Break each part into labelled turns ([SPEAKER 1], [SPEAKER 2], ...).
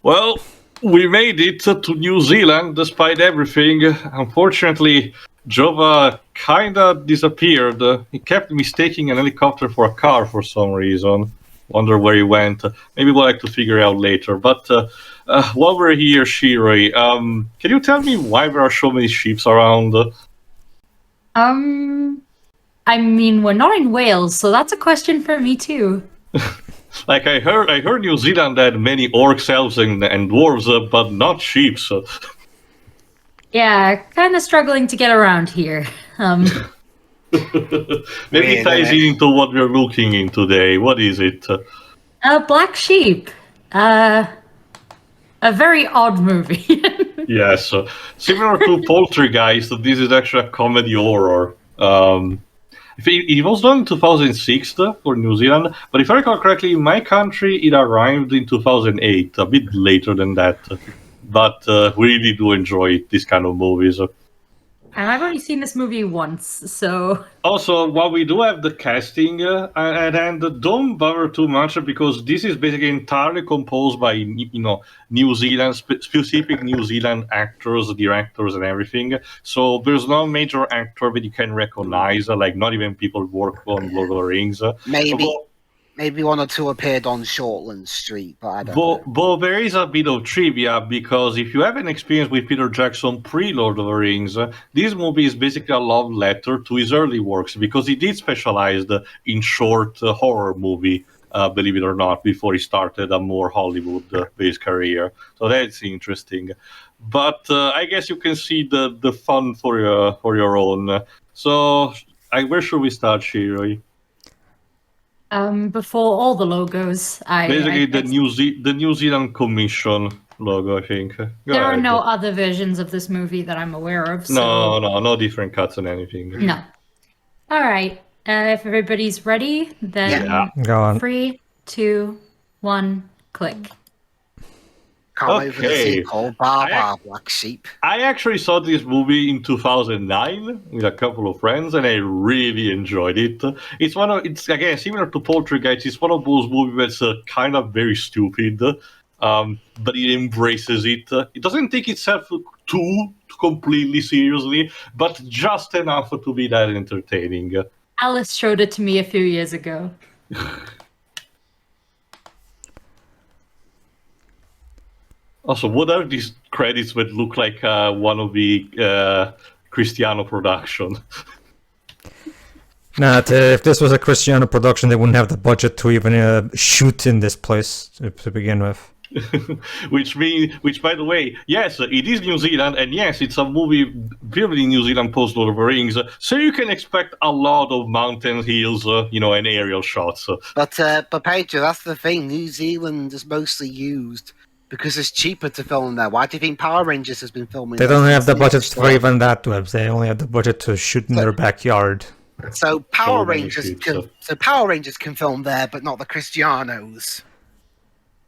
[SPEAKER 1] Well, we made it to New Zealand despite everything. Unfortunately, Jova kinda disappeared. He kept mistaking an helicopter for a car for some reason. Wonder where he went. Maybe we'll have to figure it out later. But while we're here, Shiroi, can you tell me why there are so many ships around?
[SPEAKER 2] I mean, we're not in Wales, so that's a question for me too.
[SPEAKER 1] Like I heard New Zealand had many orcs, elves, and dwarves, but not sheep. So.
[SPEAKER 2] Yeah, kind of struggling to get around here.
[SPEAKER 1] Maybe it ties into what we're looking in today. What is it?
[SPEAKER 2] Black Sheep. A very odd movie.
[SPEAKER 1] Yes, similar to Poltergeist, this is actually a comedy horror. It was done in 2006 for New Zealand, but if I recall correctly, in my country it arrived in 2008, a bit later than that. But we really do enjoy this kind of movies.
[SPEAKER 2] And I've only seen this movie once, so...
[SPEAKER 1] Also, while we do have the casting at hand, don't bother too much because this is basically entirely composed by, New Zealand, specific New Zealand actors, directors, and everything. So there's no major actor that you can recognize, like not even people who work on Lord of the Rings.
[SPEAKER 3] Maybe one or two appeared on Shortland Street, but I don't know.
[SPEAKER 1] But there is a bit of trivia, because if you have an experience with Peter Jackson pre-Lord of the Rings, this movie is basically a love letter to his early works, because he did specialize in short horror movie, believe it or not, before he started a more Hollywood-based career. So that's interesting. But I guess you can see the fun for your own. So where should we start, Shiroi?
[SPEAKER 2] Before all the logos,
[SPEAKER 1] the New Zealand Commission logo, I think.
[SPEAKER 2] There are no other versions of this movie that I'm aware of.
[SPEAKER 1] So... No different cuts and anything.
[SPEAKER 2] No. All right. If everybody's ready, then
[SPEAKER 4] Go on.
[SPEAKER 2] 3, 2, 1, click.
[SPEAKER 3] Can't wait for the sequel, Black Sheep.
[SPEAKER 1] I actually saw this movie in 2009 with a couple of friends, and I really enjoyed it. It's again similar to Poltergeist. It's one of those movies that's kind of very stupid, but it embraces it. It doesn't take itself too completely seriously, but just enough to be that entertaining.
[SPEAKER 2] Alice showed it to me a few years ago.
[SPEAKER 1] Also, what are these credits that look like one of the Cristiano production?
[SPEAKER 4] If this was a Cristiano production, they wouldn't have the budget to even shoot in this place to begin with.
[SPEAKER 1] Which, by the way, yes, it is New Zealand, and yes, it's a movie filmed in New Zealand post Lord of the Rings, so you can expect a lot of mountain hills, and aerial shots.
[SPEAKER 3] But Pedro, that's the thing. New Zealand is mostly used because it's cheaper to film there. Why do you think Power Rangers has been filming?
[SPEAKER 4] They don't have the budget for even that, Webs. They only have the budget to shoot in their backyard.
[SPEAKER 3] So Power Rangers can film there, but not the Cristianos.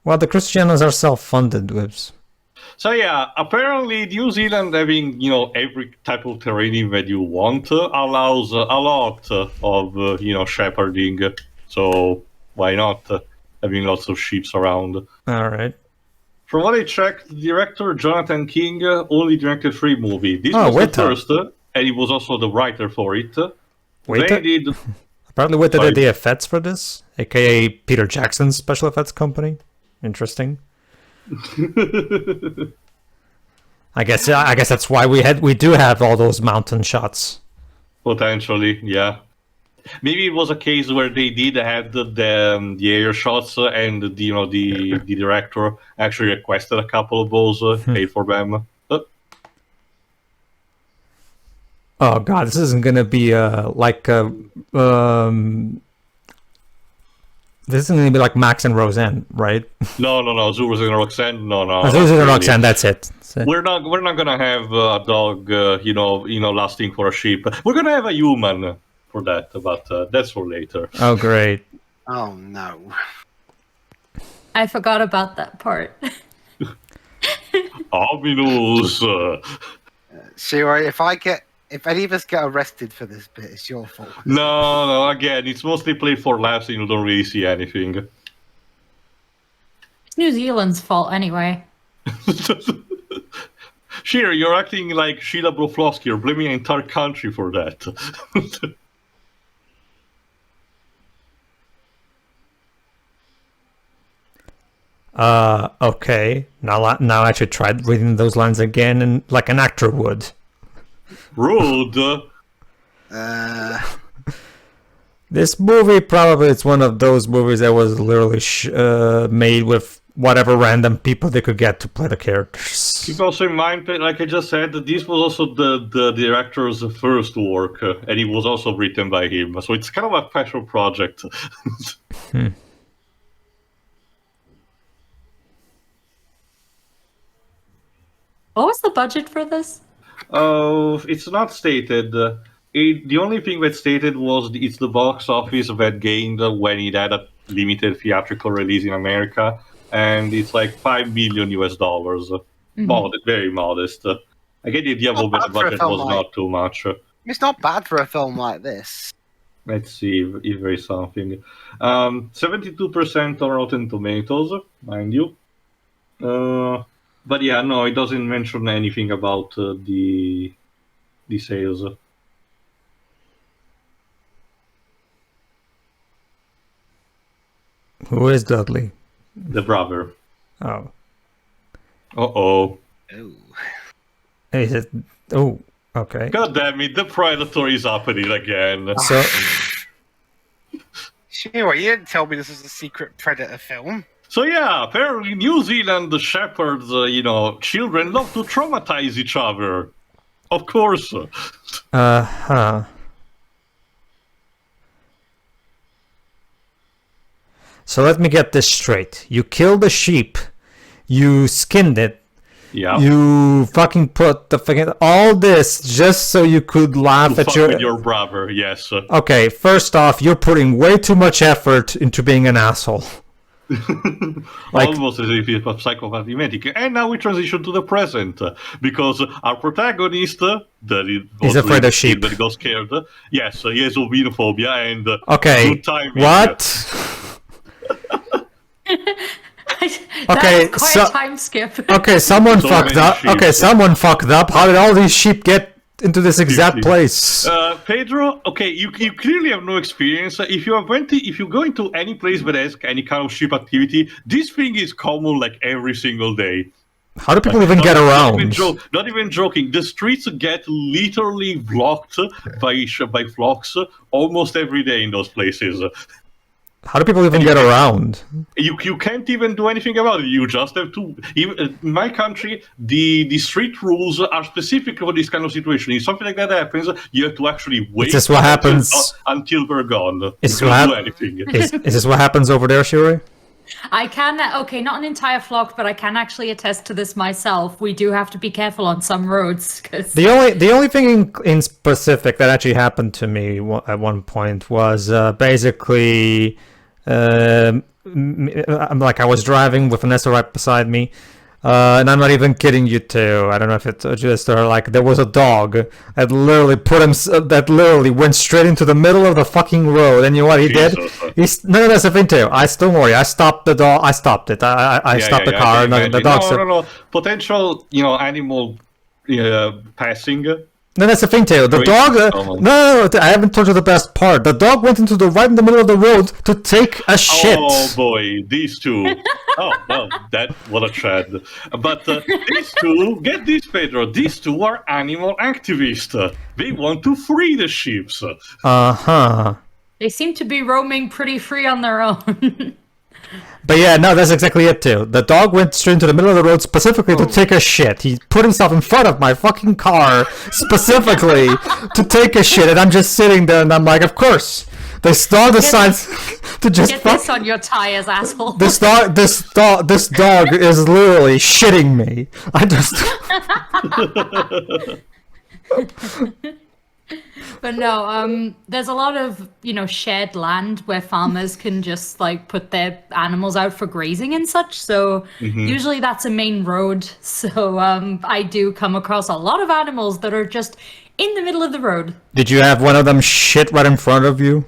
[SPEAKER 4] Well, the Cristianos are self-funded, Webs.
[SPEAKER 1] So yeah, apparently New Zealand having every type of terrain that you want allows a lot of shepherding. So why not having lots of sheep around?
[SPEAKER 4] All right.
[SPEAKER 1] From what I checked, director Jonathan King only directed 3 movies. This was the first, and he was also the writer for it.
[SPEAKER 4] Apparently Weta did the effects for this, aka Peter Jackson's special effects company. Interesting. I guess that's why we do have all those mountain shots.
[SPEAKER 1] Potentially, yeah. Maybe it was a case where they did have the air shots, and the director actually requested a couple of those, paid for them.
[SPEAKER 4] Oh god, this isn't gonna be this isn't gonna be like Max and Roseanne, right?
[SPEAKER 1] No, Zurus and Roxanne, no.
[SPEAKER 4] Zurus and Roxanne, that's it.
[SPEAKER 1] We're not gonna have a dog, lasting for a sheep. We're gonna have a human for that, but that's for later.
[SPEAKER 4] Oh great!
[SPEAKER 3] Oh no!
[SPEAKER 4] I
[SPEAKER 2] forgot about that part.
[SPEAKER 1] Ominous.
[SPEAKER 3] Shiro, if any of us get arrested for this bit, it's your fault.
[SPEAKER 1] No, again, it's mostly played for laughs and you don't really see anything.
[SPEAKER 2] It's New Zealand's fault anyway.
[SPEAKER 1] Sheer, you're acting like Sheila Broflovsky. You're blaming an entire country for that.
[SPEAKER 4] Okay. Now I should try reading those lines again, and like an actor would.
[SPEAKER 1] Rude.
[SPEAKER 4] This movie probably it's one of those movies that was literally made with whatever random people they could get to play the characters.
[SPEAKER 1] Keep also in mind, like I just said, that this was also the director's first work, and it was also written by him. So it's kind of a special project.
[SPEAKER 2] What was the budget for this?
[SPEAKER 1] It's not stated. The only thing that stated was it's the box office that gained when it had a limited theatrical release in America, and it's like $5 million US. Very modest. I get the idea of
[SPEAKER 3] Not
[SPEAKER 1] the
[SPEAKER 3] bad for a
[SPEAKER 1] budget
[SPEAKER 3] film
[SPEAKER 1] was
[SPEAKER 3] like-
[SPEAKER 1] not too much.
[SPEAKER 3] It's not bad for a film like this.
[SPEAKER 1] Let's see if there is something. 72% on Rotten Tomatoes, mind you. But yeah, no, it doesn't mention anything about the sales.
[SPEAKER 4] Who is Dudley?
[SPEAKER 1] The brother.
[SPEAKER 4] Oh,
[SPEAKER 1] Uh-oh.
[SPEAKER 3] Oh.
[SPEAKER 4] is it? Oh, okay.
[SPEAKER 1] God damn it, the Predator is happening again.
[SPEAKER 4] So
[SPEAKER 3] Sure, you didn't tell me this was a secret Predator film.
[SPEAKER 1] So yeah, apparently New Zealand shepherds, children love to traumatize each other. Of course.
[SPEAKER 4] So let me get this straight. You killed a sheep, you skinned it,
[SPEAKER 1] Yeah.
[SPEAKER 4] you fucking put the fucking all this just so you could laugh
[SPEAKER 1] To
[SPEAKER 4] at
[SPEAKER 1] fuck with your brother, yes.
[SPEAKER 4] Okay, first off, you're putting way too much effort into being an asshole. Like-
[SPEAKER 1] Almost as if it's a psychopath mimetic. And now we transition to the present, because our protagonist,
[SPEAKER 4] He's afraid of sheep.
[SPEAKER 1] That got scared. Yes, he has albinophobia and
[SPEAKER 4] Okay,
[SPEAKER 1] good timing.
[SPEAKER 4] what?
[SPEAKER 2] That
[SPEAKER 4] Okay,
[SPEAKER 2] was quite
[SPEAKER 4] so-
[SPEAKER 2] a time skip.
[SPEAKER 4] Okay, someone
[SPEAKER 1] So
[SPEAKER 4] fucked
[SPEAKER 1] many
[SPEAKER 4] up.
[SPEAKER 1] sheep.
[SPEAKER 4] Okay, someone fucked up. How did all these sheep get into this exact place?
[SPEAKER 1] Pedro, okay, you clearly have no experience. If you go into any place that has any kind of ship activity, this thing is common like every single day.
[SPEAKER 4] How do people even get
[SPEAKER 1] Not even,
[SPEAKER 4] around?
[SPEAKER 1] not even joking. The streets get literally blocked by flocks almost every day in those places.
[SPEAKER 4] How do people even get around?
[SPEAKER 1] You can't even do anything about it. You just have to. In my country, the street rules are specific for this kind of situation. If something like that happens, you have to actually wait.
[SPEAKER 4] this what happens-
[SPEAKER 1] until they're gone?
[SPEAKER 4] Is
[SPEAKER 1] You
[SPEAKER 4] this
[SPEAKER 1] can't
[SPEAKER 4] what
[SPEAKER 1] do anything.
[SPEAKER 4] Is this what happens over there, Shuri?
[SPEAKER 2] I can, okay, not an entire flock, but I can actually attest to this myself. We do have to be careful on some roads, because
[SPEAKER 4] The only thing in specific that actually happened to me at one point was basically like I was driving with Vanessa right beside me, and I'm not even kidding you too. I don't know if it's just or like there was a dog that literally went straight into the middle of the fucking road. And you know what he did? No, that's the thing too. Don't worry. I stopped the dog. I stopped it. I stopped the car. And the dog said,
[SPEAKER 1] No. Potential, animal passing.
[SPEAKER 4] No, that's the thing, Taylor. The
[SPEAKER 1] Wait,
[SPEAKER 4] dog.
[SPEAKER 1] oh.
[SPEAKER 4] No, I haven't told you the best part. The dog went into right in the middle of the road to take a shit.
[SPEAKER 1] Oh boy, these two. Oh well, what a chad. But these two, get this, Pedro. These two are animal activists. They want to free the sheep.
[SPEAKER 2] they seem to be roaming pretty free on their own.
[SPEAKER 4] But yeah, no, that's exactly it too. The dog went straight into the middle of the road specifically to take a shit. He put himself in front of my fucking car specifically to take a shit, and I'm just sitting there, and I'm like, of course. This dog decides to just
[SPEAKER 2] Get
[SPEAKER 4] fuck.
[SPEAKER 2] this on your tires, asshole.
[SPEAKER 4] This dog is literally shitting me. I just.
[SPEAKER 2] But no, there's a lot of, shared land where farmers can just like put their animals out for grazing and such. So usually that's a main road. So I do come across a lot of animals that are just in the middle of the road.
[SPEAKER 4] Did you have one of them shit right in front of you?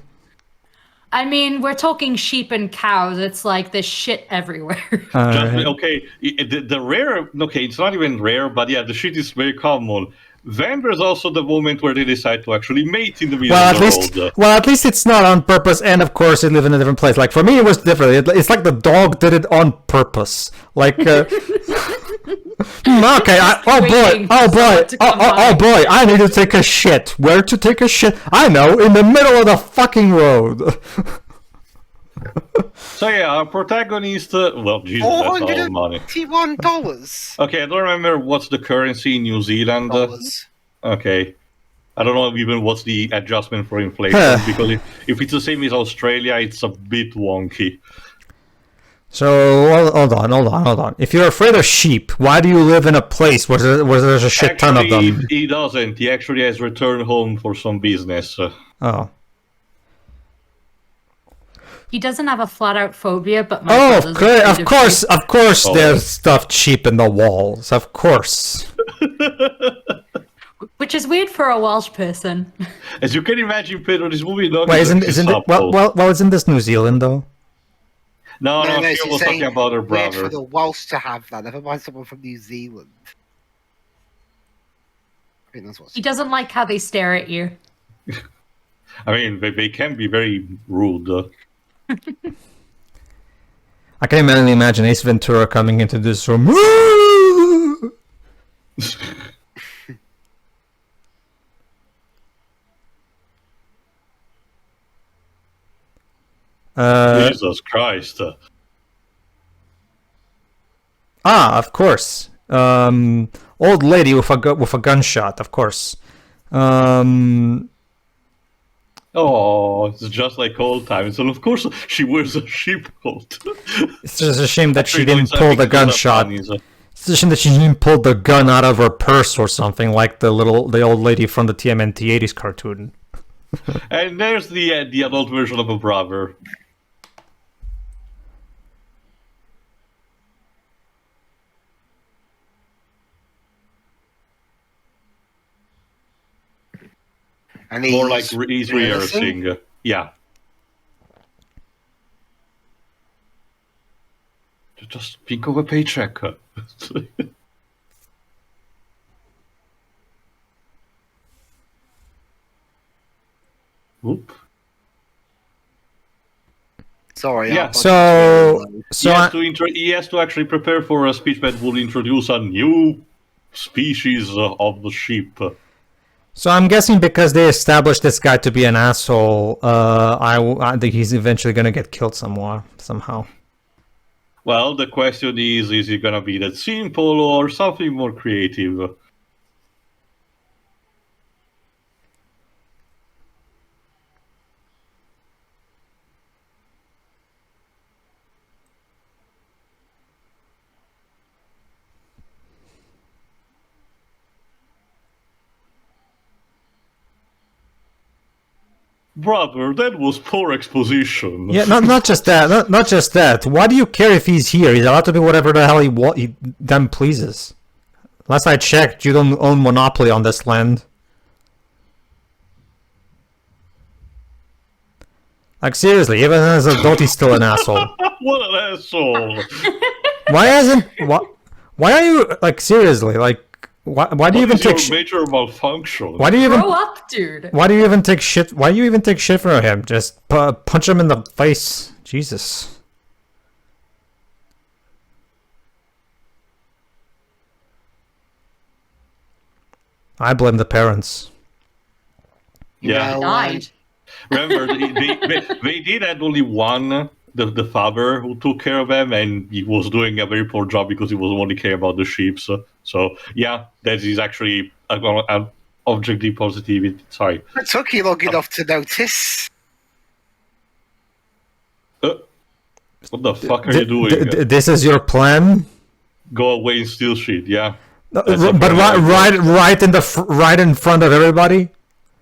[SPEAKER 2] I mean, we're talking sheep and cows. It's like there's shit everywhere.
[SPEAKER 1] Okay, the rare. Okay, it's not even rare, but yeah, the shit is very common. Then there's also the moment where they decide to actually mate in the middle of the road.
[SPEAKER 4] Well, at least it's not on purpose, and of course, they live in a different place. Like for me, it was different. It's like the dog did it on purpose. Like, okay, oh boy, I need to take a shit. Where to take a shit? I know, in the middle of the fucking road.
[SPEAKER 1] So yeah, our protagonist. Well, Jesus, that's a lot of money.
[SPEAKER 3] $481.
[SPEAKER 1] Okay, I don't remember what's the currency in New Zealand. Okay. I don't know even what's the adjustment for inflation, because if it's the same as Australia, it's a bit wonky.
[SPEAKER 4] So, hold on. If you're afraid of sheep, why do you live in a place where there's a shit ton of them?
[SPEAKER 1] He doesn't. He actually has returned home for some business.
[SPEAKER 4] Oh.
[SPEAKER 2] He doesn't have a flat-out phobia, but
[SPEAKER 4] of course, there's stuffed sheep in the walls. Of course.
[SPEAKER 2] Which is weird for a Welsh person.
[SPEAKER 1] As you can imagine, Pedro, this movie not.
[SPEAKER 4] Wait, isn't this New Zealand though?
[SPEAKER 1] No, she was talking about her brother.
[SPEAKER 3] Weird for the Welsh to have that. Never mind someone from New Zealand. I think that's what
[SPEAKER 2] he doesn't like how they stare at you.
[SPEAKER 1] I mean, they can be very rude.
[SPEAKER 4] I can only imagine Ace Ventura coming into this room.
[SPEAKER 1] Jesus Christ.
[SPEAKER 4] Of course. Old lady with a gunshot, of course.
[SPEAKER 1] Oh, it's just like old times. And of course, she wears a sheep coat.
[SPEAKER 4] It's just a shame that she didn't pull the gunshot. It's a shame that she didn't pull the gun out of her purse or something like the old lady from the TMNT 80s cartoon.
[SPEAKER 1] And there's the adult version of a brother.
[SPEAKER 3] And
[SPEAKER 1] more like he's rehearsing. Yeah. Just think of a paycheck. Whoop.
[SPEAKER 3] Sorry.
[SPEAKER 1] Yeah. He has to actually prepare for a speech that will introduce a new species of the sheep.
[SPEAKER 4] So I'm guessing because they established this guy to be an asshole, I think he's eventually going to get killed somehow.
[SPEAKER 1] Well, the question is it going to be that simple or something more creative? Brother, that was poor exposition.
[SPEAKER 4] Yeah, not just that. Not just that. Why do you care if he's here? He's allowed to do whatever the hell he damn pleases. Last I checked, you don't own monopoly on this land. Like seriously, even as an adult, he's still an asshole.
[SPEAKER 1] What an asshole!
[SPEAKER 4] Why are you like seriously like? Why do you even take
[SPEAKER 1] major malfunction?
[SPEAKER 4] Why do you even
[SPEAKER 2] grow up, dude?
[SPEAKER 4] Why do you even take shit? Why do you even take shit from him? Just punch him in the face. Jesus. I blame the parents.
[SPEAKER 1] Yeah.
[SPEAKER 2] Died.
[SPEAKER 1] Remember, they did have only one. The father who took care of them, and he was doing a very poor job because he was only caring about the sheep. So yeah, that is actually an objective positivity. Sorry.
[SPEAKER 3] It took you long enough to notice.
[SPEAKER 1] What the fuck are you doing?
[SPEAKER 4] This is your plan?
[SPEAKER 1] Go away and steal shit. Yeah.
[SPEAKER 4] But right in front of everybody.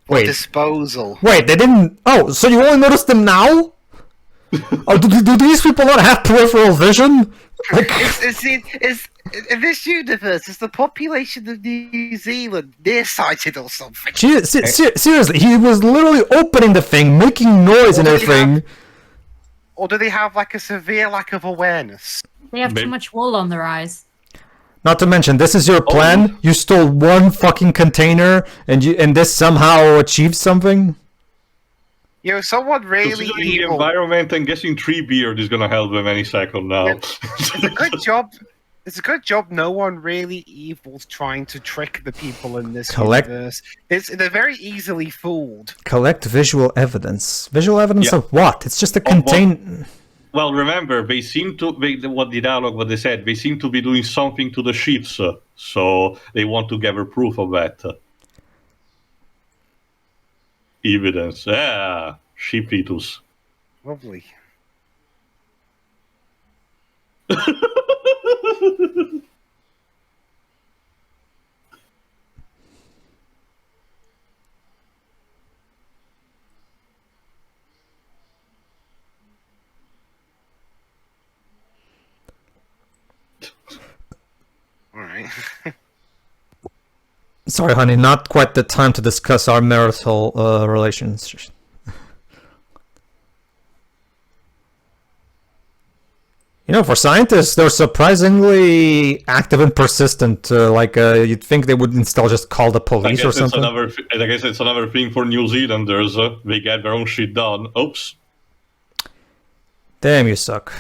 [SPEAKER 4] Wait.
[SPEAKER 3] Disposal.
[SPEAKER 4] Wait, they didn't. Oh, so you only noticed them now? Oh, do these people not have peripheral vision? Like,
[SPEAKER 3] In this universe, is the population of New Zealand nearsighted or something?
[SPEAKER 4] seriously, he was literally opening the thing, making noise and everything.
[SPEAKER 3] Or do they have like a severe lack of awareness?
[SPEAKER 2] They have too much wool on their eyes.
[SPEAKER 4] Not to mention, this is your plan. You stole one fucking container, and this somehow achieved something.
[SPEAKER 3] You know, someone really
[SPEAKER 1] Considering
[SPEAKER 3] evil.
[SPEAKER 1] the environment, I'm guessing Treebeard is gonna help them any second now.
[SPEAKER 3] Yeah. It's a good job. It's a good job no one really evil's trying to trick the people in this universe. They're very easily fooled.
[SPEAKER 4] Collect visual evidence. Visual evidence of what? It's just a contain...
[SPEAKER 1] Well, remember, they seem to... what they said, they seem to be doing something to the ships, so they want to gather proof of that. Evidence. Yeah, ship fetus.
[SPEAKER 3] Lovely. All right.
[SPEAKER 4] Sorry, honey, not quite the time to discuss our marital relations. You know, for scientists, they're surprisingly active and persistent. You'd think they would instead just call the police or something.
[SPEAKER 1] I guess it's another thing for New Zealanders. They get their own shit done. Oops.
[SPEAKER 4] Damn, you suck.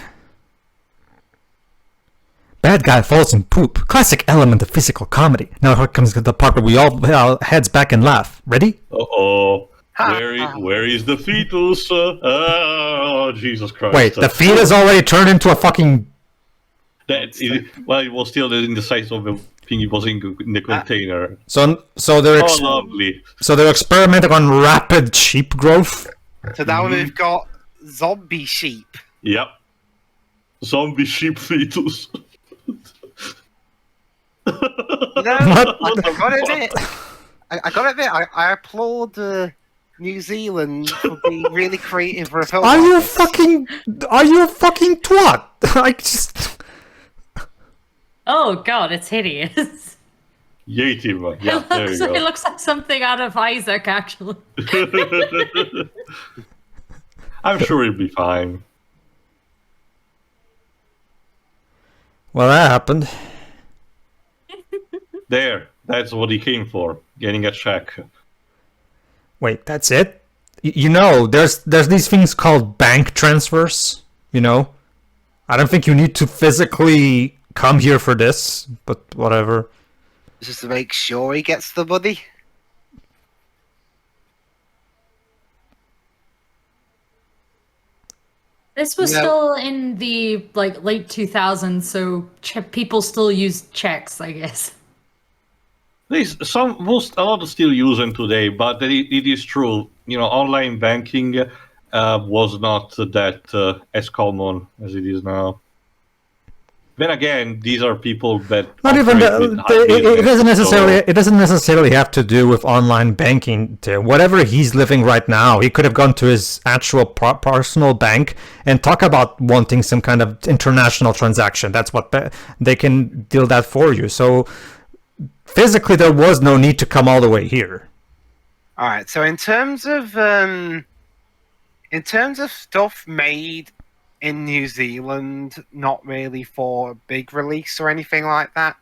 [SPEAKER 4] Bad guy falls in poop. Classic element of physical comedy. Now here comes the part where we all heads back and laugh. Ready?
[SPEAKER 1] Uh-oh. Where is the fetus? Oh, Jesus Christ.
[SPEAKER 4] Wait, the fetus already turned into a fucking...
[SPEAKER 1] Well, it was still in the size of the thing it was in the container.
[SPEAKER 4] So they're
[SPEAKER 1] lovely.
[SPEAKER 4] So they're experimenting on rapid sheep growth?
[SPEAKER 3] So now we've got zombie sheep.
[SPEAKER 1] Yep. Zombie sheep fetus.
[SPEAKER 3] I gotta admit, I applaud New Zealand for being really creative for a film.
[SPEAKER 4] Are you a fucking twat? I just...
[SPEAKER 2] Oh god, it's hideous.
[SPEAKER 1] Yeety, yeah, there you go.
[SPEAKER 2] It looks like something out of Isaac, actually.
[SPEAKER 1] I'm sure it'll be fine.
[SPEAKER 4] Well, that happened.
[SPEAKER 1] There, that's what he came for, getting a check.
[SPEAKER 4] Wait, that's it? You know, there's these things called bank transfers, you know? I don't think you need to physically come here for this, but whatever.
[SPEAKER 3] Just to make sure he gets the money.
[SPEAKER 2] This was still in the late 2000s, so people still use checks, I guess.
[SPEAKER 1] A lot still use them today, but it is true. You know, online banking was not that as common as it is now. Then again, these are people that
[SPEAKER 4] not even it doesn't necessarily have to do with online banking. Whatever he's living right now, he could have gone to his actual personal bank and talk about wanting some kind of international transaction. That's what they can deal that for you. So physically, there was no need to come all the way here.
[SPEAKER 3] All right. So in terms of stuff made in New Zealand, not really for big release or anything like that,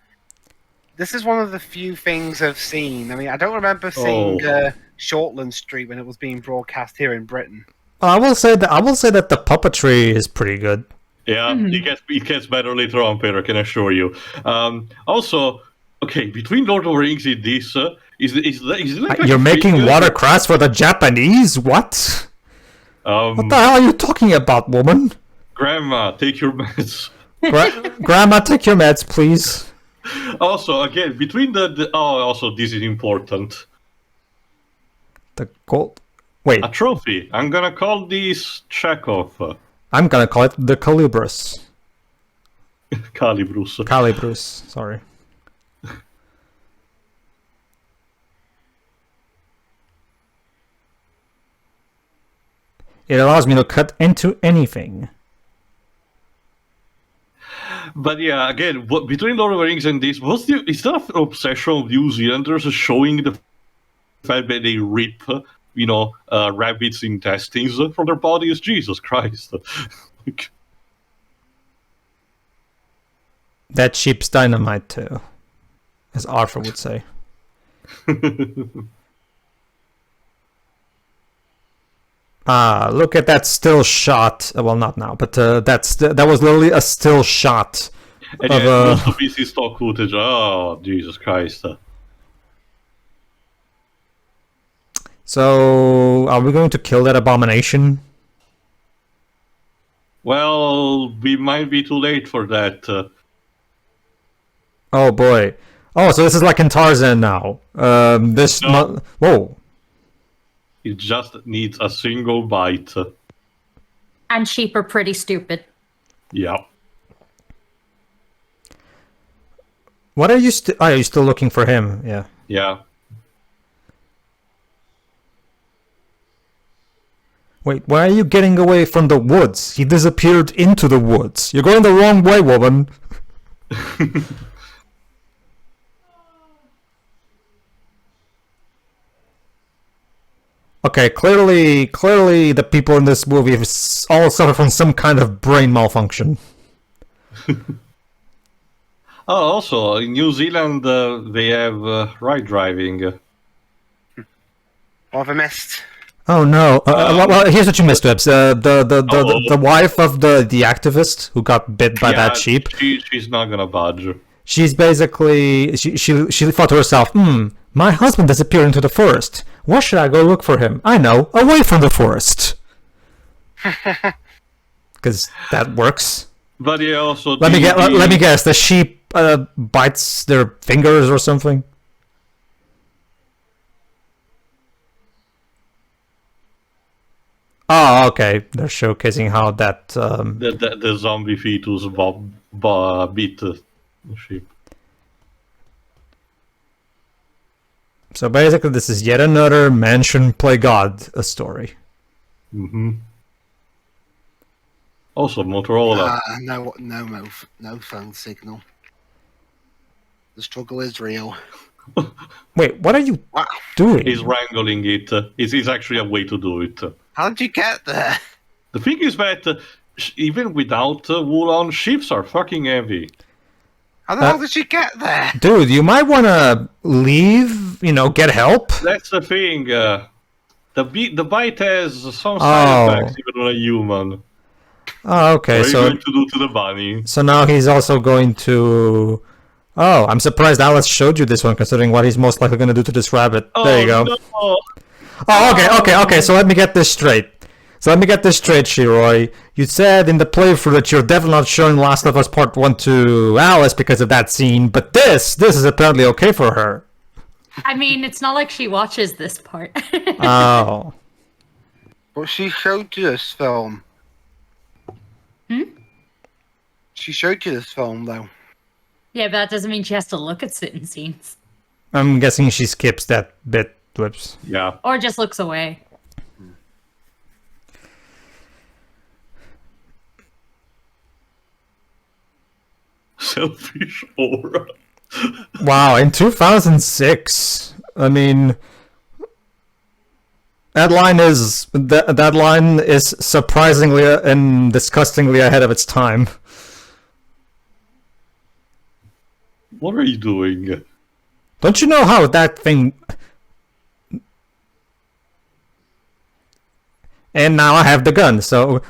[SPEAKER 3] this is one of the few things I've seen. I mean, I don't remember seeing Shortland Street when it was being broadcast here in Britain.
[SPEAKER 4] I will say that the puppetry is pretty good.
[SPEAKER 1] Yeah, it gets better later on, Peter. Can assure you. Also, okay, between Lord of the Rings and this, is like
[SPEAKER 4] you're making watercress for the Japanese? What? What the hell are you talking about, woman?
[SPEAKER 1] Grandma, take your meds.
[SPEAKER 4] Grandma, take your meds, please.
[SPEAKER 1] Also, again, between also this is important.
[SPEAKER 4] The gold. Wait.
[SPEAKER 1] A trophy. I'm gonna call this Chekhov.
[SPEAKER 4] I'm gonna call it the Calibrus.
[SPEAKER 1] Calibrus.
[SPEAKER 4] Sorry. It allows me to cut into anything.
[SPEAKER 1] But yeah, again, between Lord of the Rings and this, is there an obsession of New Zealanders showing the fact that they rip, rabbits' intestines from their bodies? Jesus Christ.
[SPEAKER 4] That sheep's dynamite too, as Arthur would say. Look at that still shot. Well, not now, but that was literally a still shot.
[SPEAKER 1] And
[SPEAKER 4] of,
[SPEAKER 1] most of this is stock footage. Oh, Jesus Christ.
[SPEAKER 4] So, are we going to kill that abomination?
[SPEAKER 1] Well, we might be too late for that.
[SPEAKER 4] Oh boy. Oh, so this is like in Tarzan now. Whoa.
[SPEAKER 1] It just needs a single bite.
[SPEAKER 2] And sheep are pretty stupid.
[SPEAKER 1] Yeah.
[SPEAKER 4] What are you still? Are you still looking for him? Yeah.
[SPEAKER 1] Yeah.
[SPEAKER 4] Wait, why are you getting away from the woods? He disappeared into the woods. You're going the wrong way, woman. Okay, clearly the people in this movie all suffer from some kind of brain malfunction.
[SPEAKER 1] Oh, also, in New Zealand, they have ride driving.
[SPEAKER 3] What have I missed?
[SPEAKER 4] Oh no! Well, here's what you missed, Webs. The wife of the activist who got bit by that sheep.
[SPEAKER 1] She's not gonna budge.
[SPEAKER 4] She's basically she thought to herself, my husband disappeared into the forest. Where should I go look for him? I know, away from the forest. Because that works.
[SPEAKER 1] But yeah, also
[SPEAKER 4] let me guess. The sheep bites their fingers or something. Oh, okay. They're showcasing how that
[SPEAKER 1] the zombie fetus beat the sheep.
[SPEAKER 4] So basically, this is yet another Mansion Play God story.
[SPEAKER 1] Mm-hmm. Also, Motorola.
[SPEAKER 3] No phone signal. The struggle is real.
[SPEAKER 4] Wait, what are you doing?
[SPEAKER 1] He's wrangling it. It's actually a way to do it.
[SPEAKER 3] How did you get there?
[SPEAKER 1] The thing is that even without wool on, ships are fucking heavy.
[SPEAKER 3] How the hell did she get there?
[SPEAKER 4] Dude, you might want to leave, get help.
[SPEAKER 1] That's the thing. The bite has some side effects even on a human.
[SPEAKER 4] Oh, okay.
[SPEAKER 1] What are you going to do to the bunny?
[SPEAKER 4] So now he's also going to... Oh, I'm surprised Alice showed you this one, considering what he's most likely going to do to this rabbit. There you go.
[SPEAKER 1] No.
[SPEAKER 4] Oh, okay. So let me get this straight. Shiroi. You said in the playthrough that you're definitely not showing Last of Us Part 1 to Alice because of that scene, but this is apparently okay for her.
[SPEAKER 2] I mean, it's not like she watches this part.
[SPEAKER 4] Oh.
[SPEAKER 3] But she showed you this film. She showed you this film, though.
[SPEAKER 2] Yeah, but that doesn't mean she has to look at certain scenes.
[SPEAKER 4] I'm guessing she skips that bit, Whips.
[SPEAKER 1] Yeah.
[SPEAKER 2] Or just looks away.
[SPEAKER 1] Selfish aura.
[SPEAKER 4] Wow, in 2006. I mean, that line is surprisingly and disgustingly ahead of its time.
[SPEAKER 1] What are you doing?
[SPEAKER 4] Don't you know how that thing... And now I have the gun, so...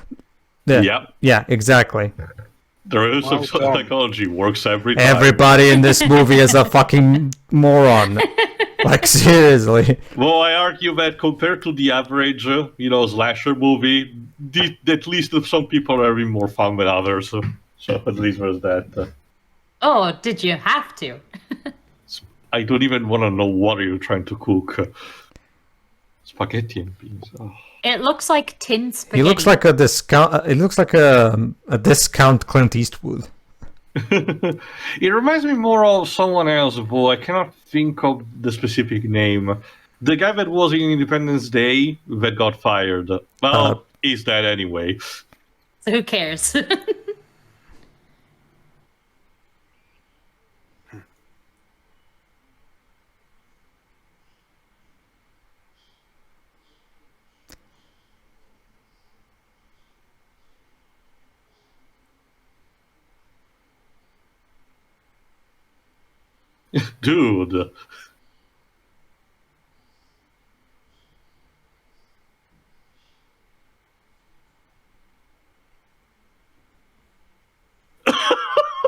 [SPEAKER 4] Yeah, exactly.
[SPEAKER 1] There is some psychology works every time.
[SPEAKER 4] Everybody in this movie is a fucking moron. Like, seriously.
[SPEAKER 1] Well, I argue that compared to the average, slasher movie, at least some people are having more fun than others. So at least there's that.
[SPEAKER 2] Oh, did you have to?
[SPEAKER 1] I don't even want to know what you're trying to cook. Spaghetti and beans. Oh.
[SPEAKER 2] It looks like tin spaghetti.
[SPEAKER 4] He looks like a discount. It looks like a discount Clint Eastwood.
[SPEAKER 1] It reminds me more of someone else, but I cannot think of the specific name. The guy that was in Independence Day that got fired. Well, is that anyway?
[SPEAKER 2] So who cares?
[SPEAKER 1] Dude.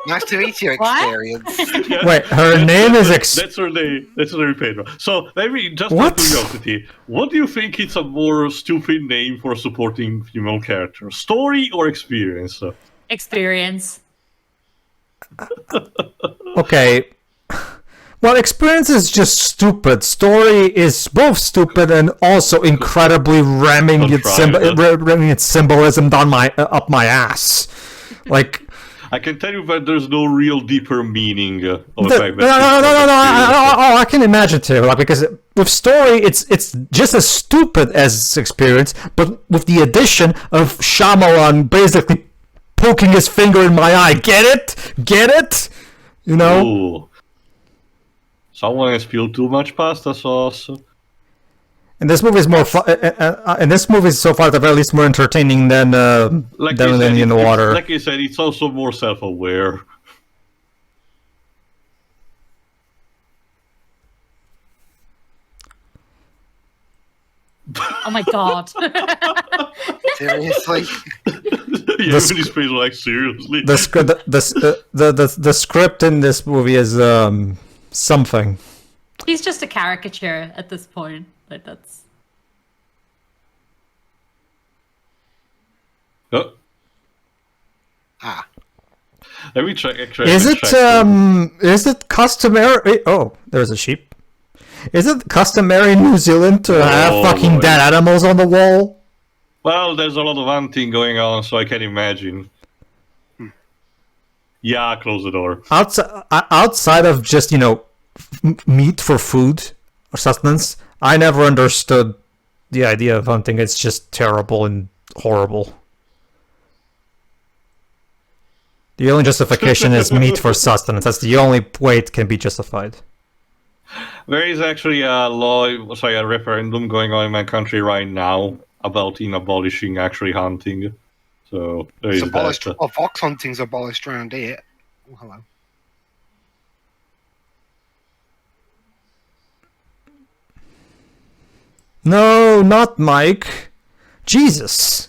[SPEAKER 3] Nice to meet you,
[SPEAKER 2] What?
[SPEAKER 3] Experience.
[SPEAKER 1] Yeah.
[SPEAKER 4] Wait, her name is
[SPEAKER 1] That's her name. That's her name, Pedro. So let me just out
[SPEAKER 4] What?
[SPEAKER 1] of curiosity. What do you think is a more stupid name for a supporting female character? Story or experience?
[SPEAKER 2] Experience.
[SPEAKER 4] Okay. Well, experience is just stupid. Story is both stupid and also incredibly ramming its symbolism down up my ass. Like,
[SPEAKER 1] I can tell you that there's no real deeper meaning of the
[SPEAKER 4] no,
[SPEAKER 1] fact
[SPEAKER 4] no,
[SPEAKER 1] that
[SPEAKER 4] I can imagine too. Like, because with story, it's just as stupid as experience, but with the addition of Shyamalan basically poking his finger in my eye. Get it? Get it? You know?
[SPEAKER 1] Ooh. Someone has spilled too much pasta sauce.
[SPEAKER 4] And this movie is more and this movie is so far at the very least more entertaining than
[SPEAKER 1] Like you said,
[SPEAKER 4] in the water.
[SPEAKER 1] Like you said, it's also more self-aware.
[SPEAKER 2] Oh my god.
[SPEAKER 3] Seriously?
[SPEAKER 1] Yeah, everybody's face like, seriously.
[SPEAKER 4] The script in this movie is something.
[SPEAKER 2] He's just a caricature at this point. Like that's
[SPEAKER 1] Oh,
[SPEAKER 3] Ah.
[SPEAKER 1] let me check. Actually,
[SPEAKER 4] Is it customary? Oh, there's a sheep. Is it customary in New Zealand to have fucking
[SPEAKER 1] boy.
[SPEAKER 4] dead animals on the wall?
[SPEAKER 1] Well, there's a lot of hunting going on, so I can imagine. Yeah, close the door.
[SPEAKER 4] Outside of just meat for food or sustenance, I never understood the idea of hunting. It's just terrible and horrible. The only justification is meat for sustenance. That's the only way it can be justified.
[SPEAKER 1] There is actually a referendum going on in my country right now about abolishing actually hunting. So there
[SPEAKER 3] It's
[SPEAKER 1] is
[SPEAKER 3] abolished.
[SPEAKER 1] that.
[SPEAKER 3] Well, fox hunting's abolished around here. Oh, hello.
[SPEAKER 4] No, not Mike. Jesus.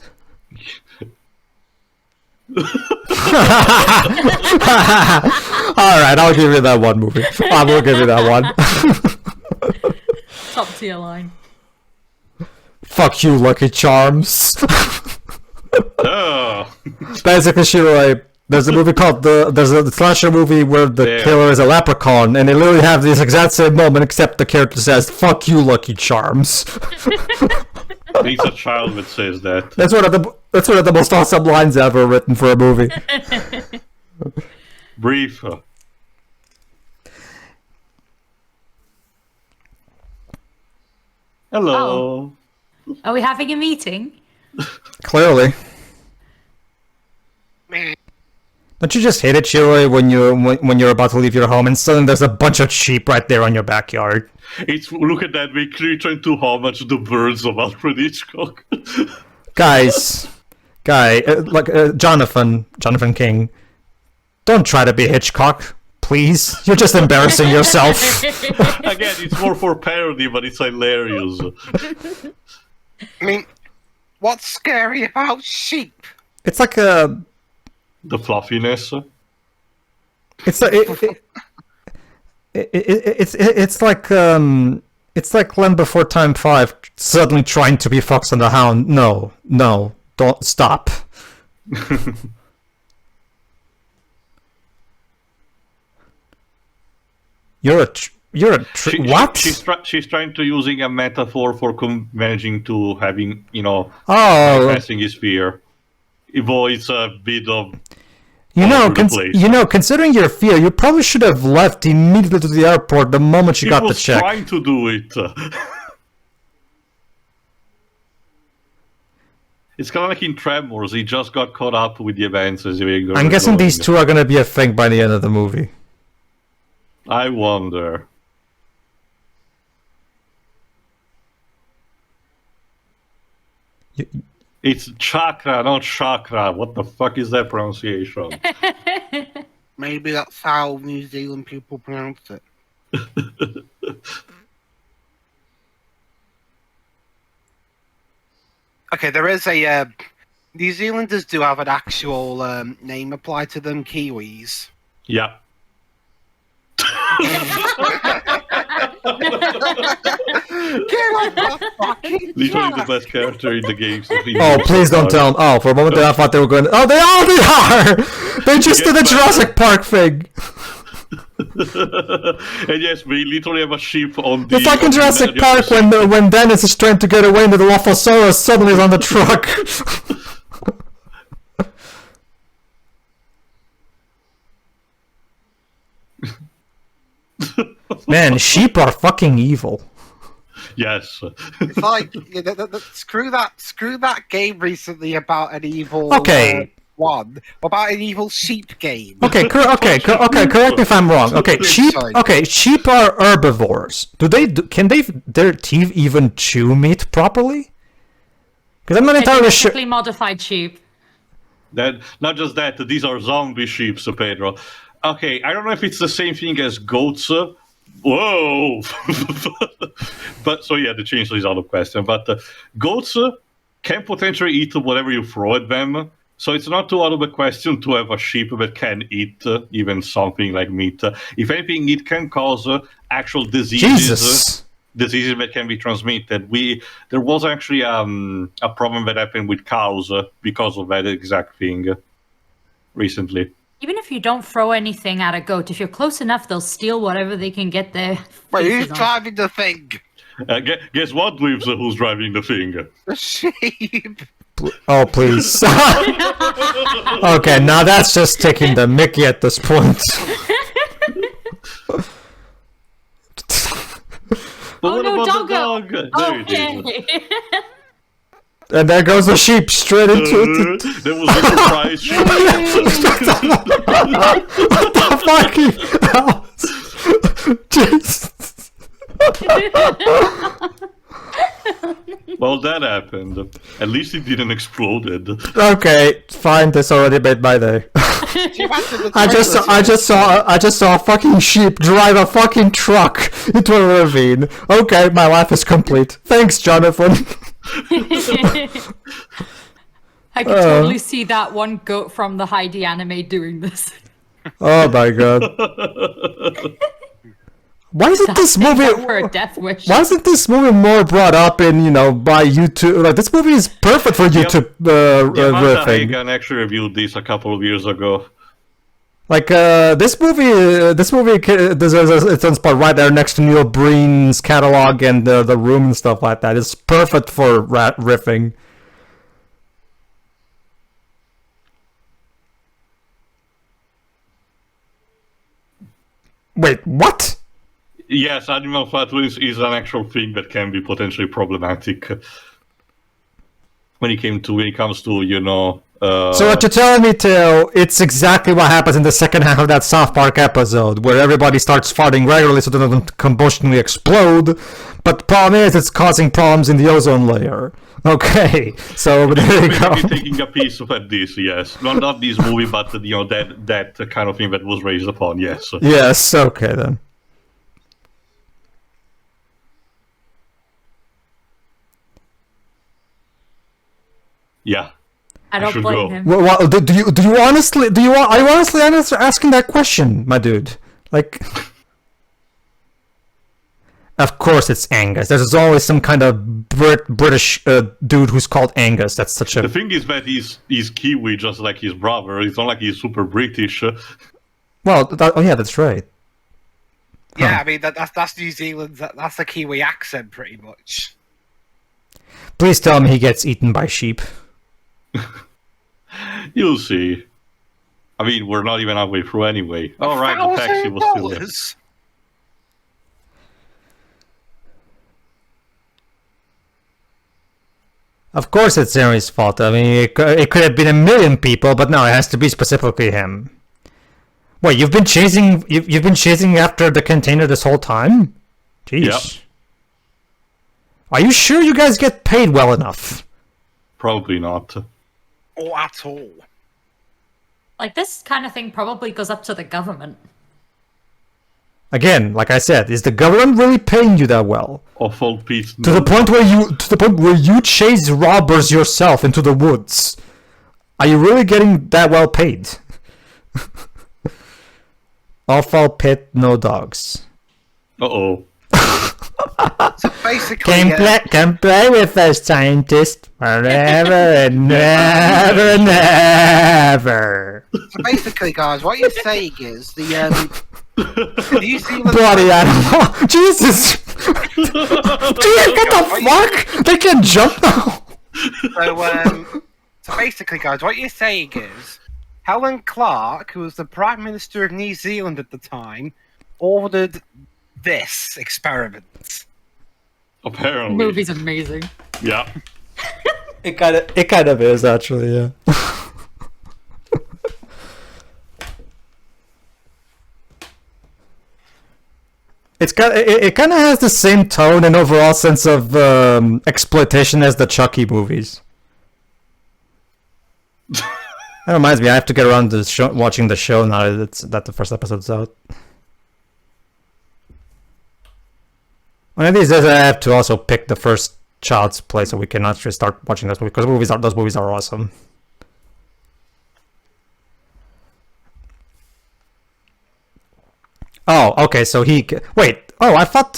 [SPEAKER 4] Alright, I'll give you that one movie. I will give you that one.
[SPEAKER 2] top tier line.
[SPEAKER 4] Fuck you, Lucky Charms.
[SPEAKER 1] Oh.
[SPEAKER 4] Basically, there's a movie called there's a slasher movie where the killer is a leprechaun, and they literally have this exact same moment, except the character says, "Fuck you, Lucky Charms."
[SPEAKER 1] It's a child that says that.
[SPEAKER 4] That's one of the most awesome lines ever written for a movie.
[SPEAKER 1] Brief. Hello.
[SPEAKER 2] Are we having a meeting?
[SPEAKER 4] Clearly.
[SPEAKER 3] Meh.
[SPEAKER 4] Don't you just hate it, Shiroi, when you're about to leave your home and suddenly there's a bunch of sheep right there on your backyard?
[SPEAKER 1] It's look at that. We're clearly trying to homage the birds of Alfred Hitchcock.
[SPEAKER 4] Jonathan King, don't try to be Hitchcock, please. You're just embarrassing yourself.
[SPEAKER 1] Again, it's more for parody, but it's hilarious.
[SPEAKER 3] I mean, what's scary about sheep?
[SPEAKER 4] It's like a.
[SPEAKER 1] The fluffiness.
[SPEAKER 4] It's like Land Before Time 5 suddenly trying to be Fox and the Hound. No, don't stop. What?
[SPEAKER 1] She's trying to using a metaphor for managing to having passing his fear. It avoids a bit of.
[SPEAKER 4] Considering your fear, you probably should have left immediately to the airport the moment you got the check.
[SPEAKER 1] He was trying to do it. It's kind of like in Tremors. He just got caught up with the events as they were
[SPEAKER 4] I'm guessing
[SPEAKER 1] going.
[SPEAKER 4] these two are gonna be a thing by the end of the movie.
[SPEAKER 1] I wonder. It's chakra, not chakra. What the fuck is that pronunciation?
[SPEAKER 3] Maybe that's how New Zealand people pronounce it. Okay, there is a... New Zealanders do have an actual name applied to them, Kiwis.
[SPEAKER 1] Yeah. Literally the best character in the games.
[SPEAKER 4] Oh, please don't tell them. Oh, for a moment there I thought they were going. Oh, they are! They just did the Jurassic Park thing.
[SPEAKER 1] And yes, we literally have a sheep on the...
[SPEAKER 4] The fucking Jurassic Park when Dennis is trying to get away and the Dilophosaurus suddenly is on the truck. Man, sheep are fucking evil.
[SPEAKER 1] Yes.
[SPEAKER 3] It's like screw that game recently about an evil
[SPEAKER 4] Okay.
[SPEAKER 3] one. What about an evil sheep game?
[SPEAKER 4] Okay, correct me if I'm wrong. Okay, sheep.
[SPEAKER 3] Sorry.
[SPEAKER 4] Okay, sheep are herbivores. Can their teeth even chew meat properly? Because I'm not entirely sure.
[SPEAKER 2] Genetically modified sheep.
[SPEAKER 1] That not just that, these are zombie sheep, so Pedro. Okay, I don't know if it's the same thing as goats. Whoa! But so yeah, the chainsaw is out of question. But goats can potentially eat whatever you throw at them. So it's not too out of the question to have a sheep that can eat even something like meat. If anything, it can cause actual diseases.
[SPEAKER 4] Jesus.
[SPEAKER 1] Diseases that can be transmitted. There was actually a problem that happened with cows because of that exact thing recently.
[SPEAKER 2] Even if you don't throw anything at a goat, if you're close enough, they'll steal whatever they can get there.
[SPEAKER 3] Wait, who's driving the thing?
[SPEAKER 1] Guess what, Dweebs, who's driving the thing?
[SPEAKER 3] The sheep.
[SPEAKER 4] Oh, please. Okay, now that's just taking the mickey at this point.
[SPEAKER 1] But
[SPEAKER 2] Oh
[SPEAKER 1] what
[SPEAKER 2] no,
[SPEAKER 1] about
[SPEAKER 2] doggo!
[SPEAKER 1] the dog? There it is.
[SPEAKER 2] Okay.
[SPEAKER 4] And there goes the sheep straight into it.
[SPEAKER 1] There was a surprise sheep.
[SPEAKER 4] What the fuck? Jesus.
[SPEAKER 1] Well, that happened. At least it didn't explode.
[SPEAKER 4] Okay, fine. This already made my day. I just saw a fucking sheep drive a fucking truck into a ravine. Okay, my life is complete. Thanks, Jonathan.
[SPEAKER 2] I could totally see that one goat from the Heidi anime doing this.
[SPEAKER 4] Oh my god. Why isn't this movie?
[SPEAKER 2] For a death wish.
[SPEAKER 4] Why isn't this movie more brought up in by YouTube? Like this movie is perfect for YouTube.
[SPEAKER 1] Yamada
[SPEAKER 4] Thing.
[SPEAKER 1] Hagan actually reviewed this a couple of years ago.
[SPEAKER 4] Like this movie deserves its own spot right there next to Neil Breen's catalog and the Room and stuff like that. It's perfect for riffing. Wait, what?
[SPEAKER 1] Yes, animal flatulence is an actual thing that can be potentially problematic when it comes to
[SPEAKER 4] So what you're telling me, Theo, it's exactly what happens in the second half of that South Park episode, where everybody starts farting regularly so they don't combustionally explode, but the problem is it's causing problems in the ozone layer. Okay, so there you go.
[SPEAKER 1] Taking a piece of this, yes. Not this movie, but that kind of thing that was raised upon, yes.
[SPEAKER 4] Yes, okay then.
[SPEAKER 1] Yeah.
[SPEAKER 2] I don't
[SPEAKER 1] should
[SPEAKER 2] blame
[SPEAKER 1] go.
[SPEAKER 2] him.
[SPEAKER 4] Well, are you honestly asking that question, my dude? Like, of course it's Angus. There's always some kind of British dude who's called Angus. That's such a.
[SPEAKER 1] The thing is that he's Kiwi, just like his brother. It's not like he's super British.
[SPEAKER 4] Well, oh yeah, that's right.
[SPEAKER 3] Yeah,
[SPEAKER 4] Huh.
[SPEAKER 3] I mean that's New Zealand's. That's the Kiwi accent, pretty much.
[SPEAKER 4] Please tell me he gets eaten by sheep.
[SPEAKER 1] You'll see. I mean, we're not even halfway through anyway. All right, the taxi was still there.
[SPEAKER 3] $1,000?
[SPEAKER 4] Of course it's Henry's fault. I mean, it could have been a million people, but no, it has to be specifically him. Wait, you've been chasing after the container this whole time? Jeez.
[SPEAKER 1] Yep.
[SPEAKER 4] Are you sure you guys get paid well enough?
[SPEAKER 1] Probably not.
[SPEAKER 3] Or at all.
[SPEAKER 2] Like, this kind of thing probably goes up to the government.
[SPEAKER 4] Again, like I said, is the government really paying you that well?
[SPEAKER 1] Awful Pete.
[SPEAKER 4] To the point where you chase robbers yourself into the woods. Are you really getting that well paid? Awful pit, no dogs.
[SPEAKER 1] Uh-oh.
[SPEAKER 3] So basically,
[SPEAKER 4] Can play with us, scientist. Forever and never and never.
[SPEAKER 3] so basically, guys, what you're saying is the New Zealand
[SPEAKER 4] Bloody animal. Jesus. Dude, what the fuck? They can jump now.
[SPEAKER 3] So basically, guys, what you're saying is Helen Clark, who was the Prime Minister of New Zealand at the time, ordered this experiment.
[SPEAKER 1] Apparently.
[SPEAKER 2] The movie's amazing.
[SPEAKER 1] Yeah.
[SPEAKER 4] It kind of is actually, yeah. It kind of has the same tone and overall sense of exploitation as the Chucky movies. That reminds me, I have to get around to watching the show now that the first episode's out. One of these days, I have to also pick the first Child's Play so we can actually start watching those movies, because those movies are awesome. Oh, okay. So wait. Oh, I thought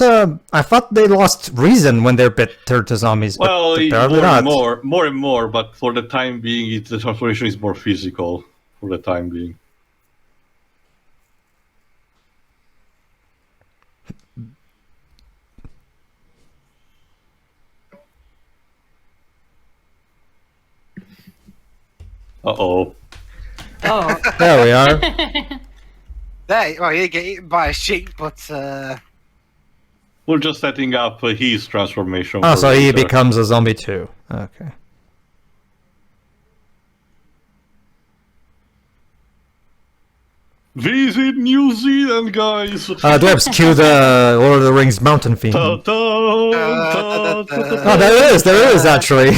[SPEAKER 4] they lost reason when they're turned to zombies.
[SPEAKER 1] Well,
[SPEAKER 4] but
[SPEAKER 1] it's
[SPEAKER 4] apparently not.
[SPEAKER 1] more and more, but for the time being, the transformation is more physical. For the time being. Uh-oh.
[SPEAKER 2] Oh.
[SPEAKER 4] There we are.
[SPEAKER 3] Well, you get eaten by a sheep, but
[SPEAKER 1] We're just setting up his transformation.
[SPEAKER 4] Oh,
[SPEAKER 1] for
[SPEAKER 4] so he
[SPEAKER 1] later.
[SPEAKER 4] becomes a zombie too. Okay.
[SPEAKER 1] Visit New Zealand, guys!
[SPEAKER 4] Dwebs, cue the Lord of the Rings mountain theme.
[SPEAKER 1] Ta-ta, ta-ta.
[SPEAKER 4] Oh, there it is actually.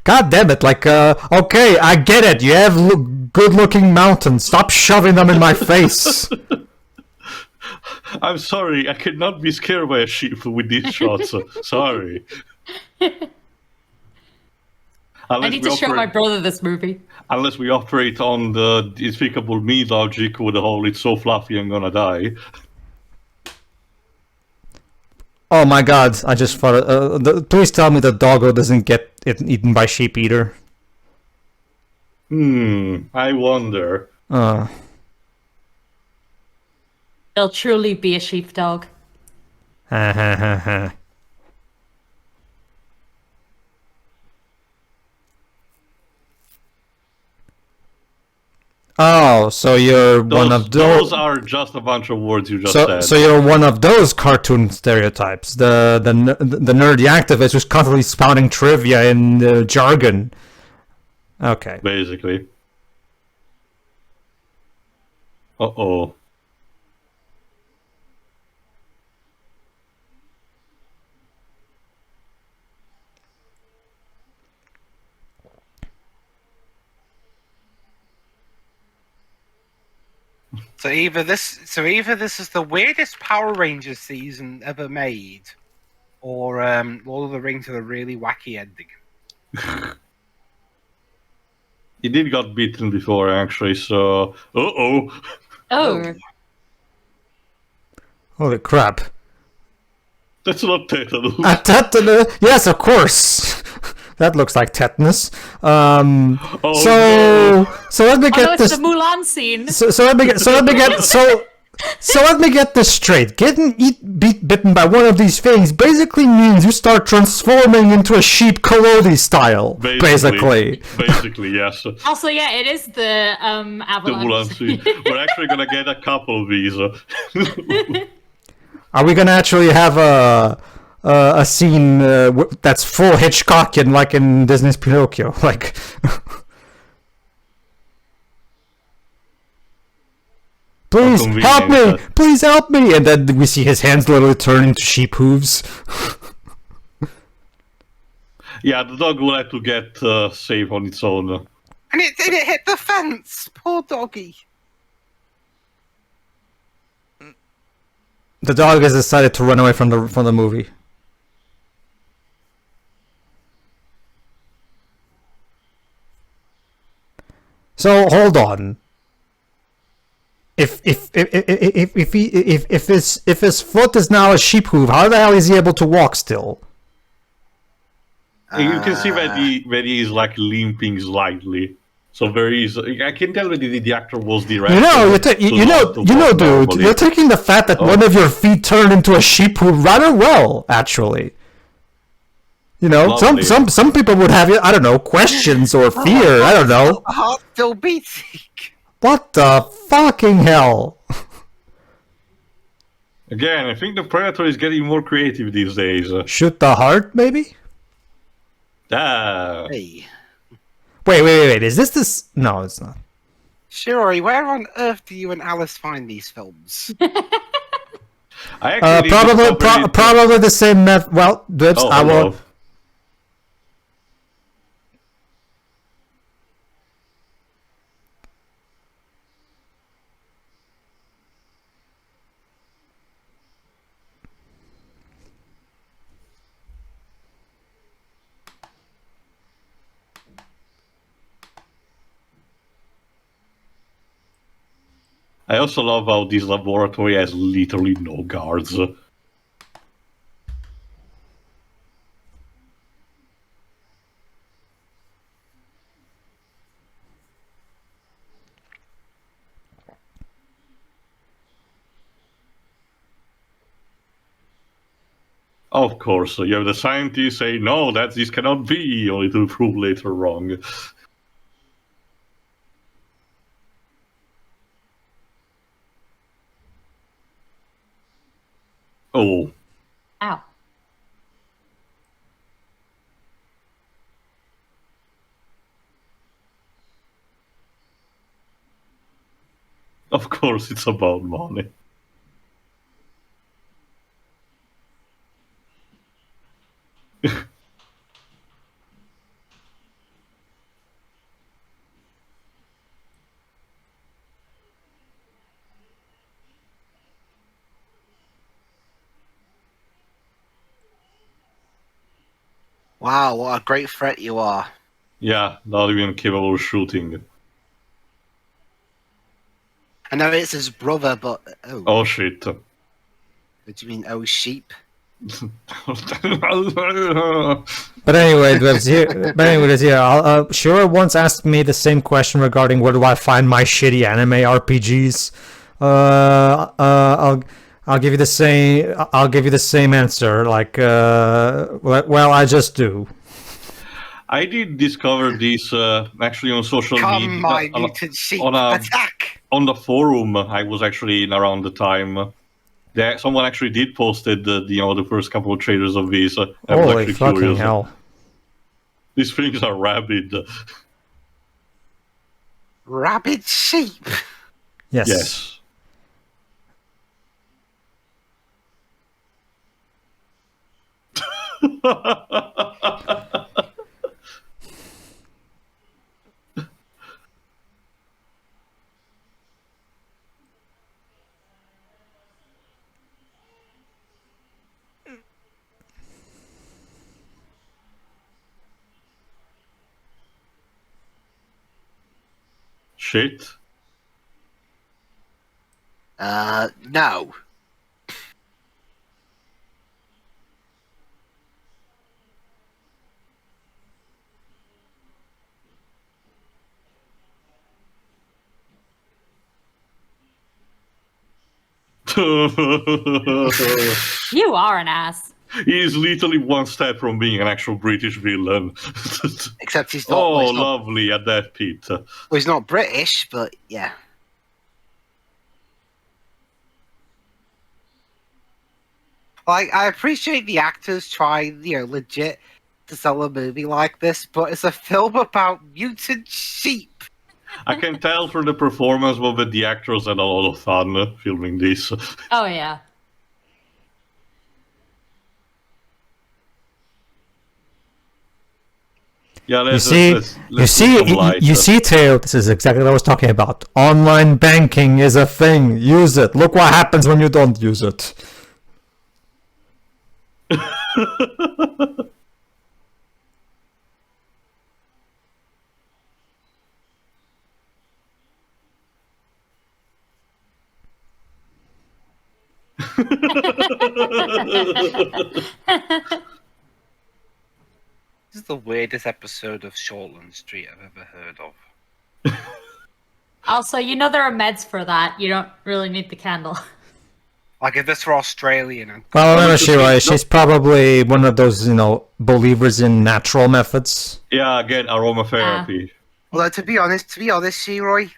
[SPEAKER 4] God damn it! Like, okay, I get it. You have good-looking mountains. Stop shoving them in my face.
[SPEAKER 1] I'm sorry, I cannot be scared by a sheep with these shots. Sorry.
[SPEAKER 2] I need to show my brother this movie.
[SPEAKER 1] Unless we operate on the Despicable Me logic with the whole "it's so fluffy, I'm gonna die."
[SPEAKER 4] Oh my God! I just thought. Please tell me the doggo doesn't get eaten by sheep either.
[SPEAKER 1] I wonder.
[SPEAKER 2] He'll truly be a sheepdog.
[SPEAKER 4] Ha ha ha ha. Oh, so you're one of
[SPEAKER 1] Those are just a bunch of words you just said.
[SPEAKER 4] So you're one of those cartoon stereotypes, the nerdy activist who's constantly spouting trivia in jargon. Okay.
[SPEAKER 1] Basically. Uh-oh.
[SPEAKER 3] so either this is the weirdest Power Rangers season ever made, or Lord of the Rings with a really wacky ending.
[SPEAKER 1] He did got beaten before, actually, so... Uh-oh.
[SPEAKER 2] Oh.
[SPEAKER 4] Holy crap.
[SPEAKER 1] That's not tetanus.
[SPEAKER 4] Tetanus? Yes, of course. That looks like tetanus. So let me get
[SPEAKER 2] it's
[SPEAKER 4] this.
[SPEAKER 2] the Mulan scene.
[SPEAKER 4] So let me get this straight. Getting bitten by one of these things basically means you start transforming into a sheep Collodi style. Basically,
[SPEAKER 1] yes.
[SPEAKER 2] Also, yeah, it is the
[SPEAKER 1] The
[SPEAKER 2] avalanche.
[SPEAKER 1] Mulan. We're actually gonna get a couple of these.
[SPEAKER 4] are we gonna actually have a a scene that's full Hitchcockian, like in Disney's Pinocchio. Like, please help me! Please help me! And then we see his hands literally turn into sheep hooves.
[SPEAKER 1] Yeah, the dog will have to get safe on its own.
[SPEAKER 3] And it hit the fence! Poor doggy.
[SPEAKER 4] The dog has decided to run away from the movie. So hold on. If his foot is now a sheep hoof, how the hell is he able to walk still?
[SPEAKER 1] You can see that he is like limping slightly. So there is. I can tell that the actor was directed.
[SPEAKER 4] Dude, you're taking the fact that one of your feet turned into a sheep hoof rather well, actually. You know,
[SPEAKER 1] Lovely.
[SPEAKER 4] some people would have, I don't know, questions or fear. I don't know.
[SPEAKER 3] Heart still beating.
[SPEAKER 4] What the fucking hell?
[SPEAKER 1] Again, I think the Predator is getting more creative these days.
[SPEAKER 4] Shoot the heart, maybe?
[SPEAKER 1] Ah.
[SPEAKER 3] Hey.
[SPEAKER 4] Wait. Is this? No, it's not.
[SPEAKER 3] Shiroi, where on earth do you and Alice find these films?
[SPEAKER 1] I actually
[SPEAKER 4] Probably the same method. Well, Dibs, I will.
[SPEAKER 1] I also love how this laboratory has literally no guards. Of course, you have the scientists say, no, this cannot be, only to prove later wrong. Oh.
[SPEAKER 2] Ow.
[SPEAKER 1] Of course it's about money.
[SPEAKER 3] Wow, what a great threat you are.
[SPEAKER 1] Yeah, not even capable of shooting.
[SPEAKER 3] I know it's his brother, but...
[SPEAKER 1] Oh shit.
[SPEAKER 3] What do you mean, oh sheep?
[SPEAKER 4] But anyway, Shura once asked me the same question regarding where do I find my shitty anime RPGs. I'll give you the same. I'll give you the same answer. Like, well, I just do.
[SPEAKER 1] I did discover this actually on social media.
[SPEAKER 3] My mutant sheep, attack!
[SPEAKER 1] On the forum, I was actually in around the time. Someone actually did posted the first couple of trailers of these. I was
[SPEAKER 4] Holy
[SPEAKER 1] actually
[SPEAKER 4] fucking
[SPEAKER 1] curious.
[SPEAKER 4] hell!
[SPEAKER 1] These things are rabid.
[SPEAKER 3] Rabid sheep.
[SPEAKER 4] Yes.
[SPEAKER 1] Yes. Shit.
[SPEAKER 3] No.
[SPEAKER 2] You are an ass.
[SPEAKER 1] He is literally one step from being an actual British villain.
[SPEAKER 3] Except he's not.
[SPEAKER 1] Oh,
[SPEAKER 3] well, he's not,
[SPEAKER 1] lovely, at that pit.
[SPEAKER 3] well, he's not British, but yeah. Like, I appreciate the actors trying, legit to sell a movie like this, but it's a film about mutant sheep.
[SPEAKER 1] I can tell from the performance that the actors had a lot of fun filming this.
[SPEAKER 2] Oh yeah.
[SPEAKER 1] Yeah,
[SPEAKER 4] You
[SPEAKER 1] let's
[SPEAKER 4] see,
[SPEAKER 1] put some light.
[SPEAKER 4] you see, Tail. This is exactly what I was talking about. Online banking is a thing. Use it. Look what happens when you don't use it.
[SPEAKER 3] This is the weirdest episode of Shortland Street I've ever heard of.
[SPEAKER 2] Also, there are meds for that. You don't really need the candle.
[SPEAKER 3] Like, if this were Australian,
[SPEAKER 4] Well, remember, she's probably one of those, believers in natural methods.
[SPEAKER 1] Yeah, again, aromatherapy.
[SPEAKER 3] Although, to be honest, Sheroy,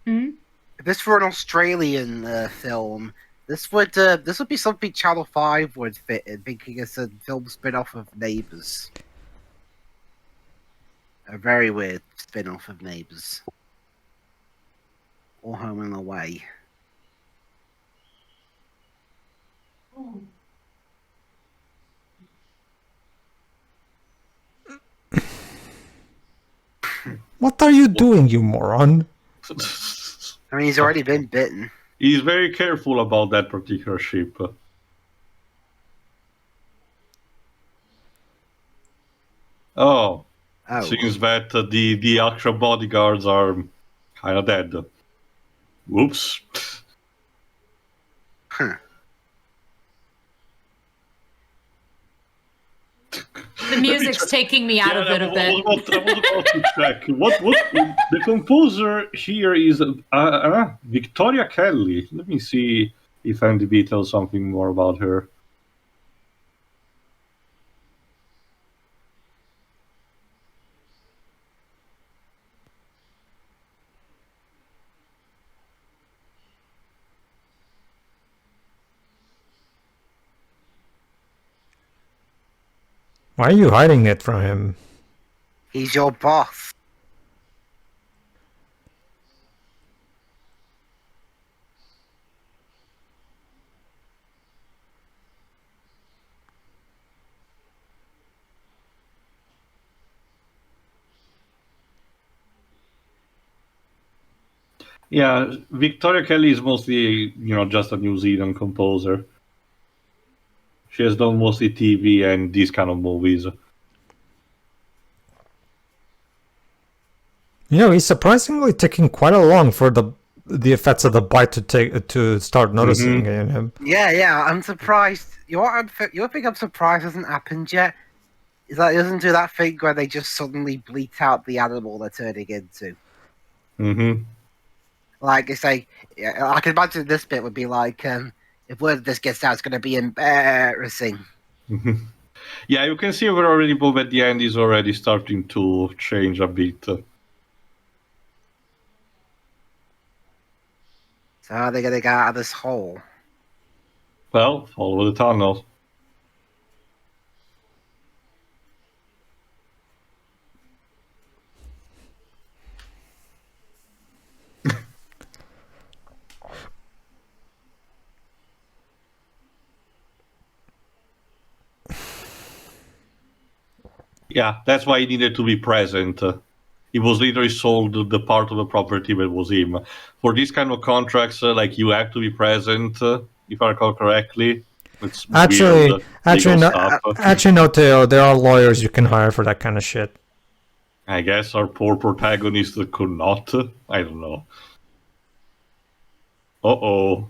[SPEAKER 3] if this were an Australian film, this would be something Channel 5 would fit in, thinking it's a film spin-off of Neighbours. A very weird spin-off of Neighbours. Or Home and Away.
[SPEAKER 4] What are you doing, you moron?
[SPEAKER 3] I mean, he's already been bitten.
[SPEAKER 1] He's very careful about that particular ship. Oh. Seems that the actual bodyguards are kind of dead. Whoops.
[SPEAKER 3] Huh.
[SPEAKER 2] The music's taking me out of it a bit.
[SPEAKER 1] I was about to check. What the composer here is Victoria Kelly. Let me see if IMDb tells something more about her.
[SPEAKER 4] Why are you hiding it from him?
[SPEAKER 3] He's your boss.
[SPEAKER 1] Yeah, Victoria Kelly is mostly, just a New Zealand composer. She has done mostly TV and these kind of movies.
[SPEAKER 4] He's surprisingly taking quite a long for the effects of the bite to start noticing in him.
[SPEAKER 3] Yeah, I'm surprised. Your thing I'm surprised hasn't happened yet is that it doesn't do that thing where they just suddenly bleat out the animal they're turning into.
[SPEAKER 1] Mm-hmm.
[SPEAKER 3] Like, it's like, I can imagine this bit would be like, if word of this gets out, it's going to be embarrassing.
[SPEAKER 1] Mm-hmm. Yeah, you can see we're already both at the end is already starting to change a bit.
[SPEAKER 3] So how are they going to get out of this hole?
[SPEAKER 1] Well, follow the tunnel. Yeah, that's why he needed to be present. He was literally sold the part of the property that was him. For these kind of contracts, you have to be present, if I recall correctly. It's
[SPEAKER 4] Actually,
[SPEAKER 1] weird, legal stuff.
[SPEAKER 4] no, Theo. There are lawyers you can hire for that kind of shit.
[SPEAKER 1] I guess our poor protagonist could not. I don't know. Uh-oh.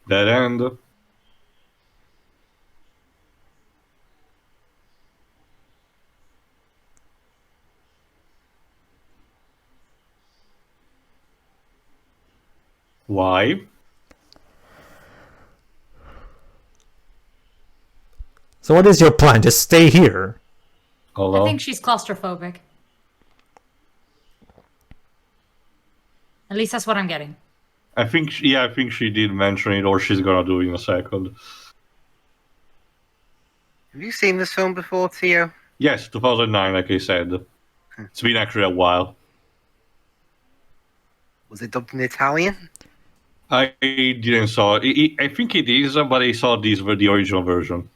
[SPEAKER 1] Dead end. Why?
[SPEAKER 4] So what is your plan? Just stay here.
[SPEAKER 1] Hello?
[SPEAKER 2] I think she's claustrophobic. At least that's what I'm getting.
[SPEAKER 1] I think she did mention it, or she's gonna do it in a second.
[SPEAKER 3] Have you seen this film before, Tio?
[SPEAKER 1] Yes, 2009, like I said. It's been actually a while.
[SPEAKER 3] Was it dubbed in Italian?
[SPEAKER 1] I didn't saw it. I think it is, but I saw this the original version.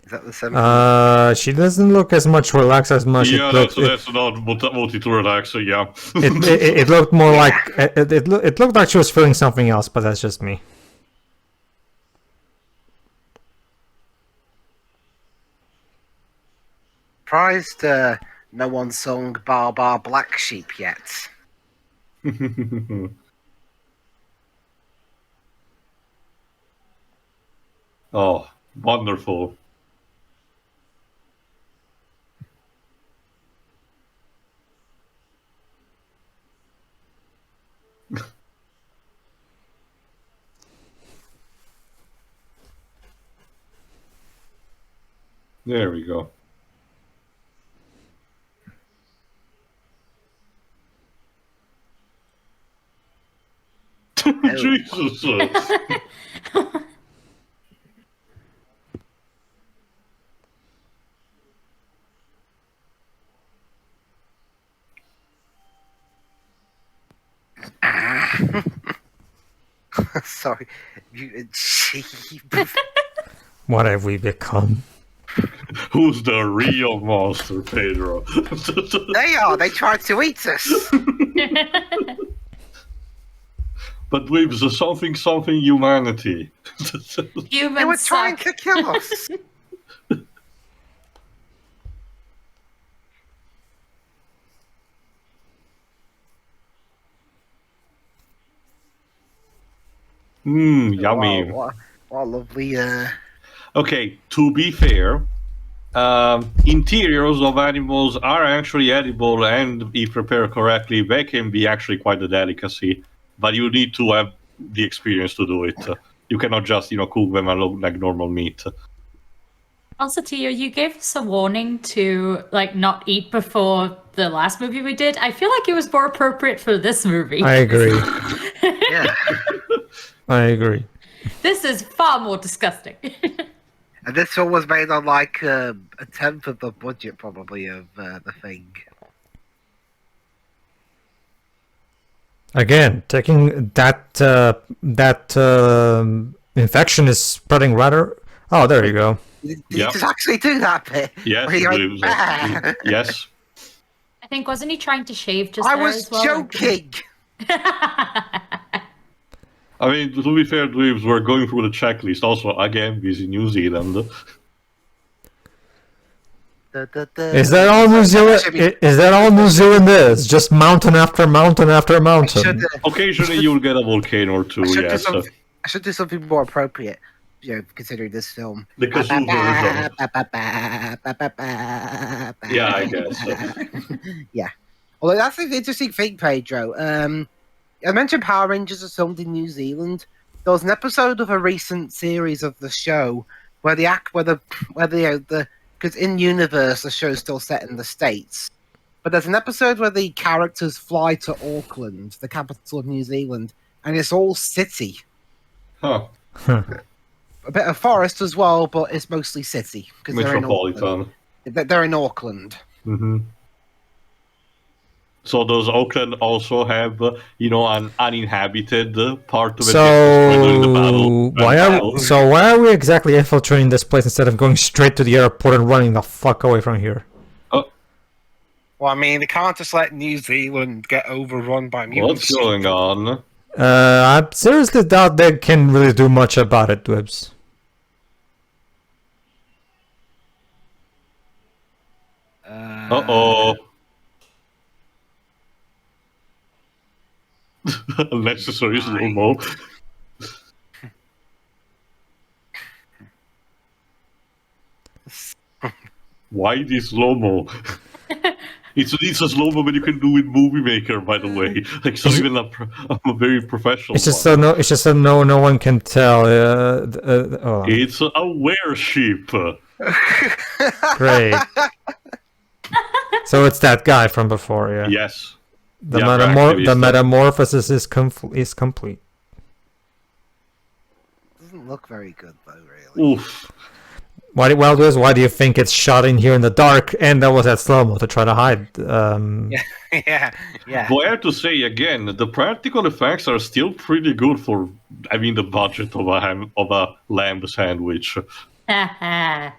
[SPEAKER 3] Is that the same?
[SPEAKER 4] She doesn't look as much relaxed as much.
[SPEAKER 1] Yeah, that's not multi to relax. So yeah.
[SPEAKER 4] It looked more like it looked like she was feeling something else, but that's just me.
[SPEAKER 3] Surprised no one sung Bar Black Sheep yet.
[SPEAKER 1] Oh, wonderful. There we go. Jesus.
[SPEAKER 3] Sorry, you sheep.
[SPEAKER 4] What have we become?
[SPEAKER 1] Who's the real monster, Pedro?
[SPEAKER 3] They are. They tried to eat us.
[SPEAKER 1] But with the something humanity.
[SPEAKER 2] Humans
[SPEAKER 3] They were trying
[SPEAKER 2] suck.
[SPEAKER 3] to kill us.
[SPEAKER 1] Yummy.
[SPEAKER 3] Wow, what a lovely.
[SPEAKER 1] Okay, to be fair, interiors of animals are actually edible, and if prepared correctly, they can be actually quite a delicacy. But you need to have the experience to do it. You cannot just, cook them like normal meat.
[SPEAKER 2] Also, Tio, you gave us a warning to not eat before the last movie we did. I feel like it was more appropriate for this movie.
[SPEAKER 4] I agree.
[SPEAKER 3] Yeah.
[SPEAKER 4] I agree.
[SPEAKER 2] This is far more disgusting.
[SPEAKER 3] And this one was made on like a tenth of the budget, probably, of the thing.
[SPEAKER 4] Again, taking that infection is spreading rather. Oh, there you go.
[SPEAKER 3] Did you just actually do that bit?
[SPEAKER 1] Yes,
[SPEAKER 3] Where you
[SPEAKER 1] I
[SPEAKER 3] went,
[SPEAKER 1] believe so.
[SPEAKER 3] "Ah."
[SPEAKER 1] Yes.
[SPEAKER 2] I think, wasn't he trying to shave just
[SPEAKER 3] I
[SPEAKER 2] there
[SPEAKER 3] was
[SPEAKER 2] as well?
[SPEAKER 3] joking.
[SPEAKER 1] I mean, to be fair, dweebs, we're going through the checklist. Also, again, busy New Zealand.
[SPEAKER 4] Is that all New Zealand? Is that all New Zealand is? Just mountain after mountain after mountain.
[SPEAKER 1] Occasionally, you'll get a volcano or two. Yes.
[SPEAKER 3] I should do something more appropriate, considering this film.
[SPEAKER 1] The kazoo version. Yeah, I guess.
[SPEAKER 3] Yeah. Although that's an interesting thing, Pedro. I mentioned Power Rangers are filmed in New Zealand. There was an episode of a recent series of the show where because in universe the show's still set in the States, but there's an episode where the characters fly to Auckland, the capital of New Zealand, and it's all city.
[SPEAKER 1] Huh.
[SPEAKER 3] A bit of forest as well, but it's mostly city because
[SPEAKER 1] Metropolitan.
[SPEAKER 3] They're in Auckland.
[SPEAKER 1] Mm-hmm. So does Auckland also have, an uninhabited part of it?
[SPEAKER 4] Why are we exactly infiltrating this place instead of going straight to the airport and running the fuck away from here?
[SPEAKER 3] Well, I mean, they can't just let New Zealand get overrun by mutants.
[SPEAKER 1] What's going on?
[SPEAKER 4] I seriously doubt they can really do much about it, Dwibs.
[SPEAKER 1] Uh-oh. Unnecessary slow-mo. Why this slow-mo? It's a slow moment you can do with Movie Maker, by the way. Like, so even a very professional.
[SPEAKER 4] It's just so no. It's just so no one can tell. Oh,
[SPEAKER 1] It's a wereship.
[SPEAKER 4] great. So it's that guy from before, yeah.
[SPEAKER 1] Yes.
[SPEAKER 4] The
[SPEAKER 1] Yeah, actually,
[SPEAKER 4] the
[SPEAKER 1] it's
[SPEAKER 4] metamorphosis is complete.
[SPEAKER 3] Doesn't look very good though, really.
[SPEAKER 1] Oof.
[SPEAKER 4] Why do you think it's shot in here in the dark and that was at slow-mo to try to hide?
[SPEAKER 3] Yeah.
[SPEAKER 1] But I have to say again, the practical effects are still pretty good for, I mean, the budget of a lamb sandwich.
[SPEAKER 2] Haha.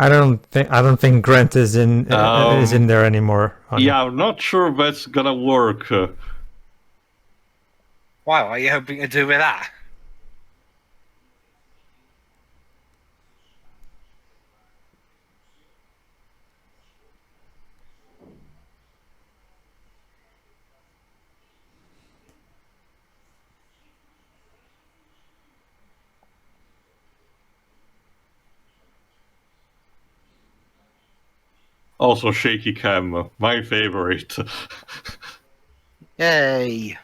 [SPEAKER 4] I don't think Grant is in there anymore.
[SPEAKER 1] Yeah, I'm not sure that's gonna work.
[SPEAKER 3] Why? What are you hoping to do with that?
[SPEAKER 1] Also, shaky cam, my favorite.
[SPEAKER 3] Yay!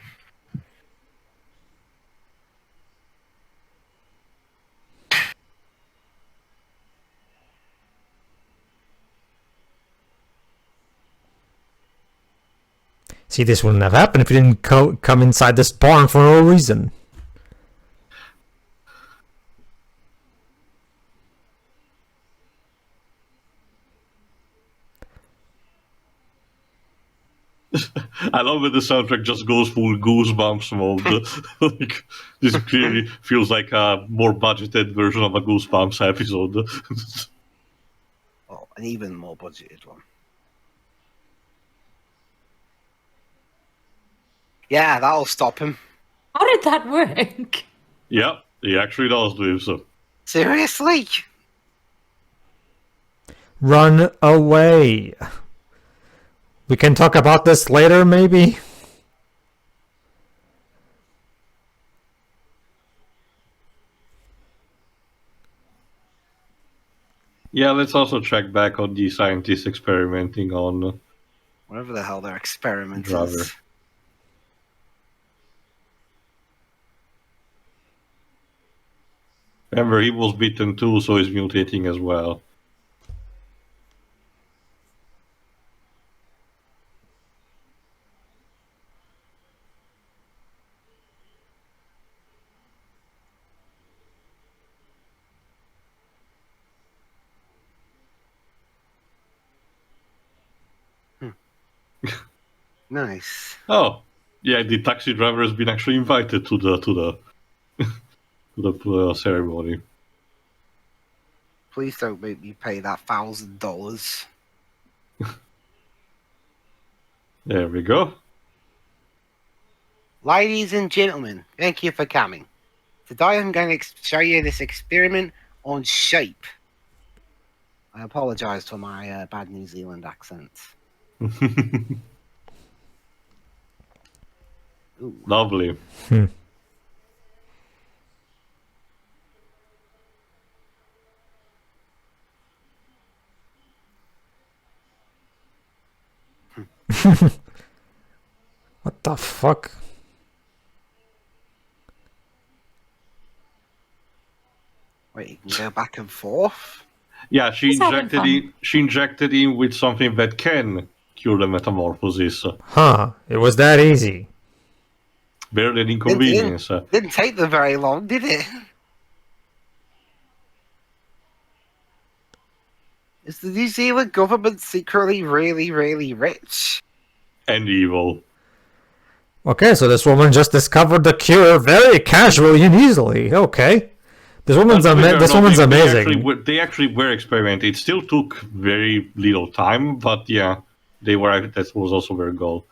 [SPEAKER 4] See, this wouldn't have happened if you didn't come inside this barn for no reason.
[SPEAKER 1] I love when the soundtrack just goes full Goosebumps mode. Like, this clearly feels like a more budgeted version of a Goosebumps episode.
[SPEAKER 3] Oh, an even more budgeted one. Yeah, that'll stop him.
[SPEAKER 2] How did that work?
[SPEAKER 1] Yeah, he actually does do so.
[SPEAKER 3] Seriously?
[SPEAKER 4] Run away. We can talk about this later, maybe?
[SPEAKER 1] Yeah, let's also check back on the scientists experimenting on
[SPEAKER 3] Whatever the hell their experiment
[SPEAKER 1] Driver.
[SPEAKER 3] is.
[SPEAKER 1] Remember, he was bitten too, so he's mutating as well.
[SPEAKER 3] Nice.
[SPEAKER 1] Oh, yeah, the taxi driver has been actually invited to the to the ceremony.
[SPEAKER 3] Please don't make me pay that $1,000.
[SPEAKER 1] There we go.
[SPEAKER 3] Ladies and gentlemen, thank you for coming. Today I'm going to show you this experiment on sheep. I apologise for my bad New Zealand accent. Ooh.
[SPEAKER 1] Lovely.
[SPEAKER 4] What the fuck?
[SPEAKER 3] Wait, you can go back and forth?
[SPEAKER 1] Yeah, she
[SPEAKER 2] He's having
[SPEAKER 1] injected
[SPEAKER 2] fun.
[SPEAKER 1] in. She injected in with something that can cure the metamorphosis.
[SPEAKER 4] Huh, it was that easy.
[SPEAKER 1] Better than inconvenience.
[SPEAKER 3] Didn't take them very long, did it? Is the New Zealand government secretly really, really rich?
[SPEAKER 1] And evil.
[SPEAKER 4] Okay, so this woman just discovered the cure very casually and easily. Okay. This woman's amazing.
[SPEAKER 1] They actually were experimenting. It still took very little time, but yeah, they were. That was also their goal.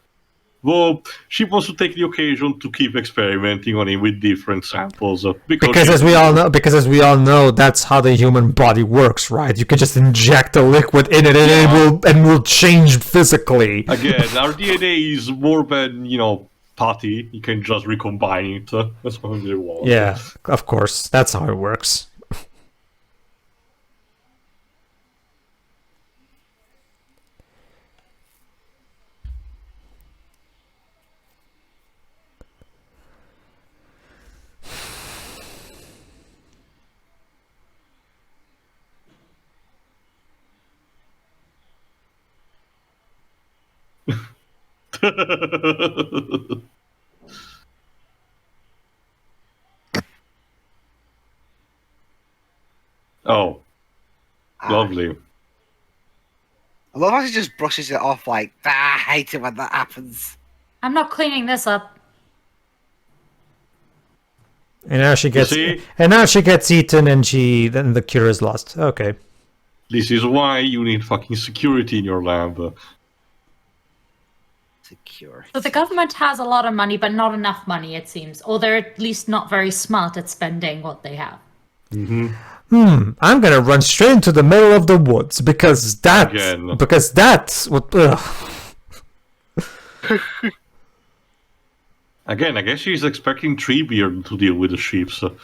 [SPEAKER 1] Well, she wants to take the occasion to keep experimenting on it with different samples.
[SPEAKER 4] Because as we all know, that's how the human body works, right? You can just inject a liquid in it, and it will change physically.
[SPEAKER 1] Again, our DNA is more than putty. You can just recombine it. That's what they want.
[SPEAKER 4] Yeah, of course, that's how it works.
[SPEAKER 1] Oh, lovely.
[SPEAKER 3] I love how she just brushes it off like, I hate it when that happens.
[SPEAKER 2] I'm not cleaning this up.
[SPEAKER 4] And now she gets
[SPEAKER 1] see?
[SPEAKER 4] and now she gets eaten, and then the cure is lost. Okay.
[SPEAKER 1] This is why you need fucking security in your lab.
[SPEAKER 3] Secure.
[SPEAKER 2] So the government has a lot of money, but not enough money, it seems. Or they're at least not very smart at spending what they have.
[SPEAKER 4] I'm gonna run straight into the middle of the woods because that's what.
[SPEAKER 1] Again, I guess she's expecting Treebeard to deal with the sheep. So.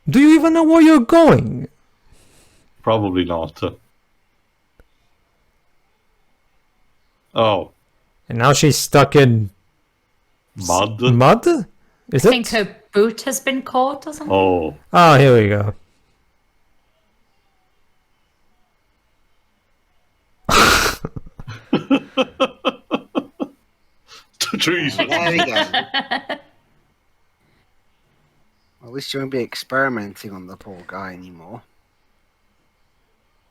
[SPEAKER 4] Do you even know where you're going?
[SPEAKER 1] Probably not. Oh.
[SPEAKER 4] And now she's stuck in
[SPEAKER 1] Mud?
[SPEAKER 4] Mud? Is
[SPEAKER 2] I
[SPEAKER 4] it?
[SPEAKER 2] think her boot has been caught or something.
[SPEAKER 1] Oh.
[SPEAKER 4] Oh, here we go.
[SPEAKER 1] Trees.
[SPEAKER 3] There we go. At least you won't be experimenting on the poor guy anymore.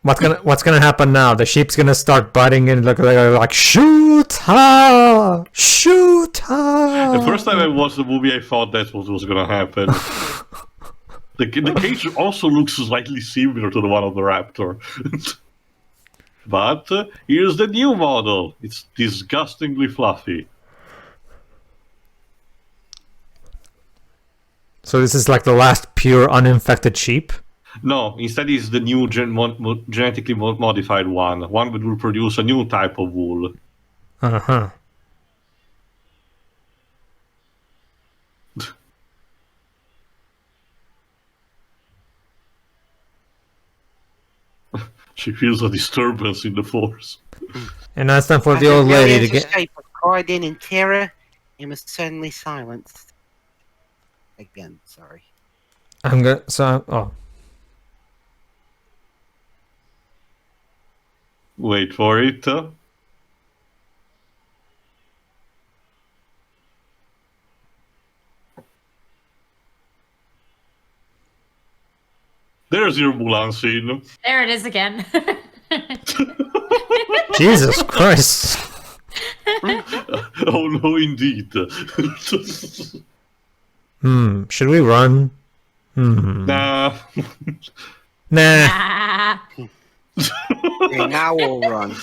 [SPEAKER 4] What's gonna happen now? The sheep's gonna start biting in like shoot her, shoot her.
[SPEAKER 1] The first time I watched the movie, I thought that's what was gonna happen. The cage also looks slightly similar to the one of the raptor. But here's the new model. It's disgustingly fluffy.
[SPEAKER 4] So this is like the last pure uninfected sheep?
[SPEAKER 1] No, instead it's the new genetically modified one. One that will produce a new type of wool.
[SPEAKER 4] Uh-huh.
[SPEAKER 1] She feels a disturbance in the force.
[SPEAKER 4] And now it's time for the old lady to get...
[SPEAKER 3] shape was cried in terror and was suddenly silenced. Again, sorry.
[SPEAKER 4] I'm gonna... So... Oh.
[SPEAKER 1] Wait for it. There's your Mulan scene.
[SPEAKER 2] There it is again.
[SPEAKER 4] Jesus Christ.
[SPEAKER 1] Oh no, indeed.
[SPEAKER 4] Should we run?
[SPEAKER 1] Nah.
[SPEAKER 4] Nah.
[SPEAKER 2] Ah.
[SPEAKER 3] Okay, now we'll run.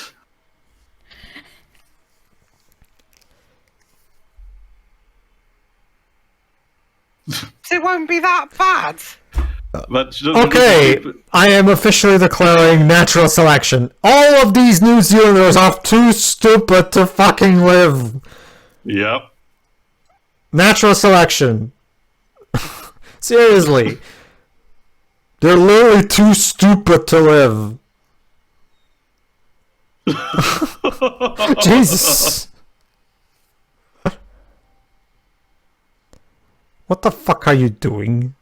[SPEAKER 3] It won't be that bad.
[SPEAKER 1] But
[SPEAKER 4] Okay, I am officially declaring natural selection. All of these New Zealanders are too stupid to fucking live.
[SPEAKER 1] Yep.
[SPEAKER 4] Natural selection. Seriously. They're literally too stupid to live. Jesus. What the fuck are you doing?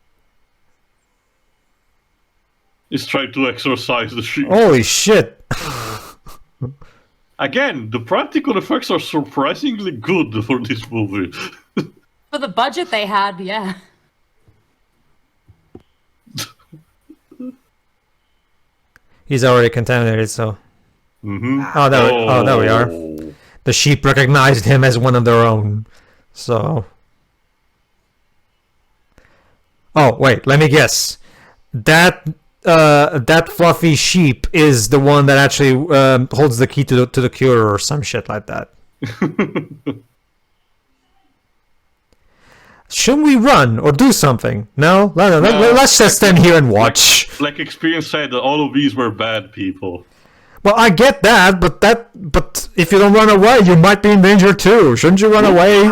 [SPEAKER 1] He's trying to exorcise the sheep.
[SPEAKER 4] Holy shit.
[SPEAKER 1] Again, the practical effects are surprisingly good for this movie.
[SPEAKER 2] For the budget they had, yeah.
[SPEAKER 4] He's already contaminated, so...
[SPEAKER 1] Mm-hmm.
[SPEAKER 4] Oh, there we are. The sheep recognized him as one of their own. So... Oh, wait, let me guess. That fluffy sheep is the one that actually holds the key to the cure or some shit like that. Shouldn't we run or do something? No? Let's just stand here and watch.
[SPEAKER 1] Like Experience said, that all of these were bad people.
[SPEAKER 4] Well, I get that, but if you don't run away, you might be in danger too. Shouldn't you run away?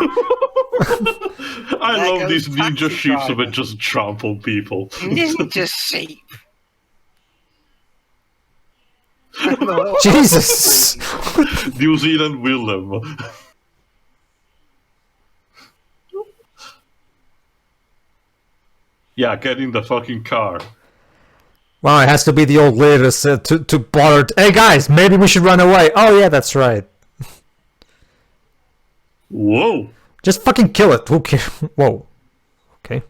[SPEAKER 1] I
[SPEAKER 3] There
[SPEAKER 1] love
[SPEAKER 3] goes
[SPEAKER 1] these ninja
[SPEAKER 3] taxi
[SPEAKER 1] sheep
[SPEAKER 3] driver.
[SPEAKER 1] that just trample people.
[SPEAKER 3] Ninja sheep.
[SPEAKER 4] Jesus.
[SPEAKER 1] New Zealand Willem. Yeah, get in the fucking car.
[SPEAKER 4] Well, it has to be the old lady to bother. Hey guys, maybe we should run away. Oh yeah, that's right.
[SPEAKER 1] Whoa!
[SPEAKER 4] Just fucking kill it. Who cares? Whoa. Okay.